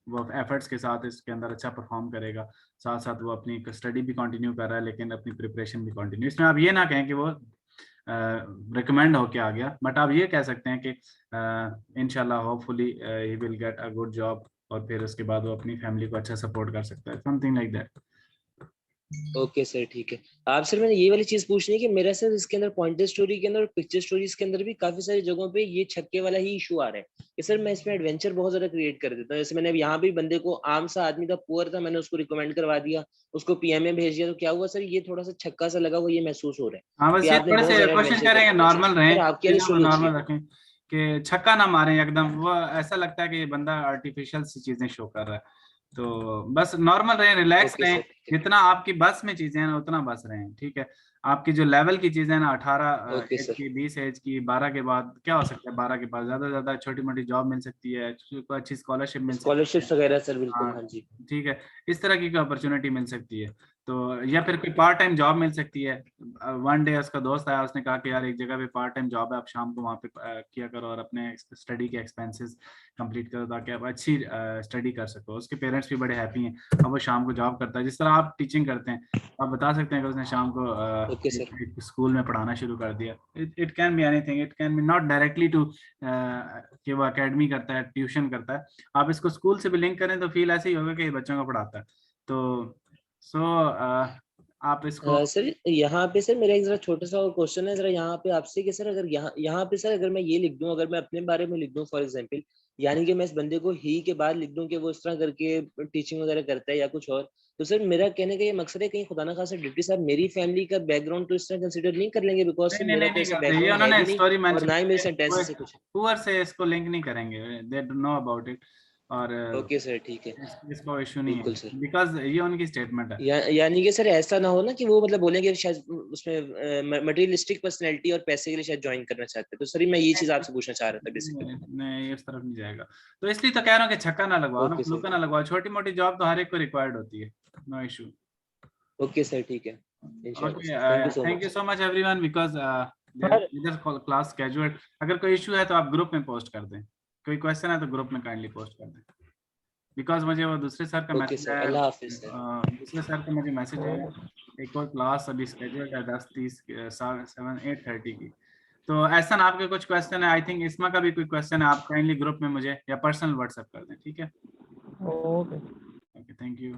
S1: वो एफर्ट्स के साथ इसके अंदर अच्छा परफॉर्म करेगा। साथ साथ वो अपनी स्टडी भी कंटिन्यू कर रहा है, लेकिन अपनी प्रिपरेशन भी कंटिन्यू। इसमें आप ये ना कहें कि वो रिकमेंड होके आ गया, बट आप ये कह सकते हैं कि इंशाल्लाह hopefully he will get a good job, और फिर उसके बाद वो अपनी फैमिली को अच्छा सपोर्ट कर सकता है, something like that.
S4: Okay sir ठीक है। आप सर मैंने ये वाली चीज पूछनी है कि मेरा सर इसके अंदर पॉइंटर स्टोरी के अंदर और पिक्चर स्टोरीज के अंदर भी काफी सारी जगहों पे ये छक्के वाला ही इशू आ रहा है कि सर मैं इसमें एडवेंचर बहुत ज्यादा क्रिएट कर देता हूँ। जैसे मैंने अब यहाँ भी बंदे को, आम सा आदमी था, पुअर था, मैंने उसको रिकमेंड करवा दिया, उसको पीएमए भेज दिया, तो क्या हुआ सर, ये थोड़ा सा छक्का सा लगा हुआ ये महसूस हो रहा है
S1: हाँ,
S4: कि
S1: बस ये
S4: आपने
S1: थोड़े
S4: बहुत
S1: से
S4: ज्यादा
S1: कोशिश
S4: एडवेंचर कर
S1: करेंगे
S4: दिया।
S1: नॉर्मल रहें,
S4: सर आपकी वाली
S1: चीजों को
S4: स्टोरी अच्छी
S1: नॉर्मल
S4: है।
S1: रखें, कि छक्का ना मारें एकदम, वो ऐसा लगता है कि ये बंदा आर्टिफिशियल सी चीजें शो कर रहा है। तो बस नॉर्मल रहें, रिलैक्स
S4: ओके
S1: रहें,
S4: सर ठीक है।
S1: जितना आपकी बस में चीजें हैं ना उतना बस रहें, ठीक है। आपकी जो लेवल की चीजें ना 18
S4: ओके
S1: एज
S4: सर।
S1: की, 20 एज की, 12 के बाद क्या हो सकता है, 12 के बाद ज्यादा से ज्यादा छोटी मोटी जॉब मिल सकती है, कोई अच्छी स्कॉलरशिप मिल सकती है।
S4: स्कॉलरशिप्स वगैरह सर, बिल्कुल,
S1: हाँ
S4: हाँ जी।
S1: ठीक है, इस तरह की अपॉर्चुनिटी मिल सकती है। तो या फिर कोई पार्ट टाइम जॉब मिल सकती है। वन डे उसका दोस्त आया, उसने कहा कि यार एक जगह पे पार्ट टाइम जॉब है, आप शाम को वहाँ पे किया करो और अपने स्टडी के एक्सपेंसेस कंप्लीट करो ताकि आप अच्छी स्टडी कर सको। उसके पेरेंट्स भी बड़े हैप्पी हैं, अब वो शाम को जॉब करता है। जिस तरह आप टीचिंग करते हैं, आप बता सकते हैं कि उसने शाम को
S4: ओके सर।
S1: एक स्कूल में पढ़ाना शुरू कर दिया। It can be anything, it can be not directly to कि वो एकेडमी करता है, ट्यूशन करता है। आप इसको स्कूल से भी लिंक करें तो फील ऐसे ही होगा कि बच्चों को पढ़ाता है। तो सो आप इसको
S4: सर यहाँ पे सर मेरा एक जरा छोटा सा क्वेश्चन है जरा यहाँ पे आपसे कि सर अगर यहाँ पे सर अगर मैं ये लिख दूं, अगर मैं अपने बारे में लिख दूं फॉर एग्जांपल, यानी कि मैं इस बंदे को ही के बाद लिख दूं कि वो इस तरह करके टीचिंग वगैरह करता है या कुछ और, तो सर मेरा कहने का ये मकसद है कहीं खुदा ना खासा डिप्टी साहब मेरी फैमिली का बैकग्राउंड तो इस तरह कंसिडर नहीं कर लेंगे, बिकॉज
S1: नहीं
S4: सर
S1: नहीं
S4: मेरा
S1: नहीं
S4: तो
S1: नहीं
S4: ऐसा
S1: करते ये,
S4: बैकग्राउंड है
S1: उन्होंने
S4: भी नहीं
S1: स्टोरी
S4: और
S1: मेंशन
S4: ना ही मेरे
S1: की है,
S4: सेंटेंसेस से कुछ।
S1: पुअर से इसको लिंक नहीं करेंगे, they don't know about it. और
S4: ओके सर, ठीक है,
S1: इसको इशू नहीं
S4: बिल्कुल
S1: है
S4: सर।
S1: बिकॉज ये उनकी स्टेटमेंट है।
S4: यानी कि सर ऐसा ना हो ना कि वो मतलब बोलेंगे शायद उसमें मटेरियलिस्टिक पर्सनैलिटी और पैसे के लिए शायद ज्वाइन करना चाहते हैं, तो सर मैं ये चीज आपसे पूछना चाह रहा था बेसिकली।
S1: नहीं नहीं, इस तरफ नहीं जाएगा। तो इसलिए तो कह रहा हूँ कि छक्का ना लगवाओ ना,
S4: ओके सर।
S1: फुलका ना लगवाओ, छोटी मोटी जॉब तो हर एक को रिक्वायर्ड होती है, नो इशू।
S4: ओके सर, ठीक है, इंशाल्लाह
S1: okay,
S4: sir, thank you so
S1: thank you
S4: much.
S1: So much everyone, because
S2: sir
S1: class casual. अगर कोई इशू है तो आप ग्रुप में पोस्ट कर दें, कोई क्वेश्चन है तो ग्रुप में काइंडली पोस्ट कर दें। बिकॉज मुझे वो दूसरे सर का
S4: ओके
S1: मैसेज
S4: सर,
S1: है,
S4: अल्लाह हाफिज सर।
S1: दूसरे सर का मुझे मैसेज है, एक और क्लास अभी स्केड्यूल्ड है 10:30 8:30 की। तो ऐसा ना आपके कुछ क्वेश्चन है, आई थिंक इसमा का भी कोई क्वेश्चन है, आप काइंडली ग्रुप में मुझे या पर्सनल व्हाट्सएप कर दें, ठीक है।
S2: ओके।
S1: Okay, thank you.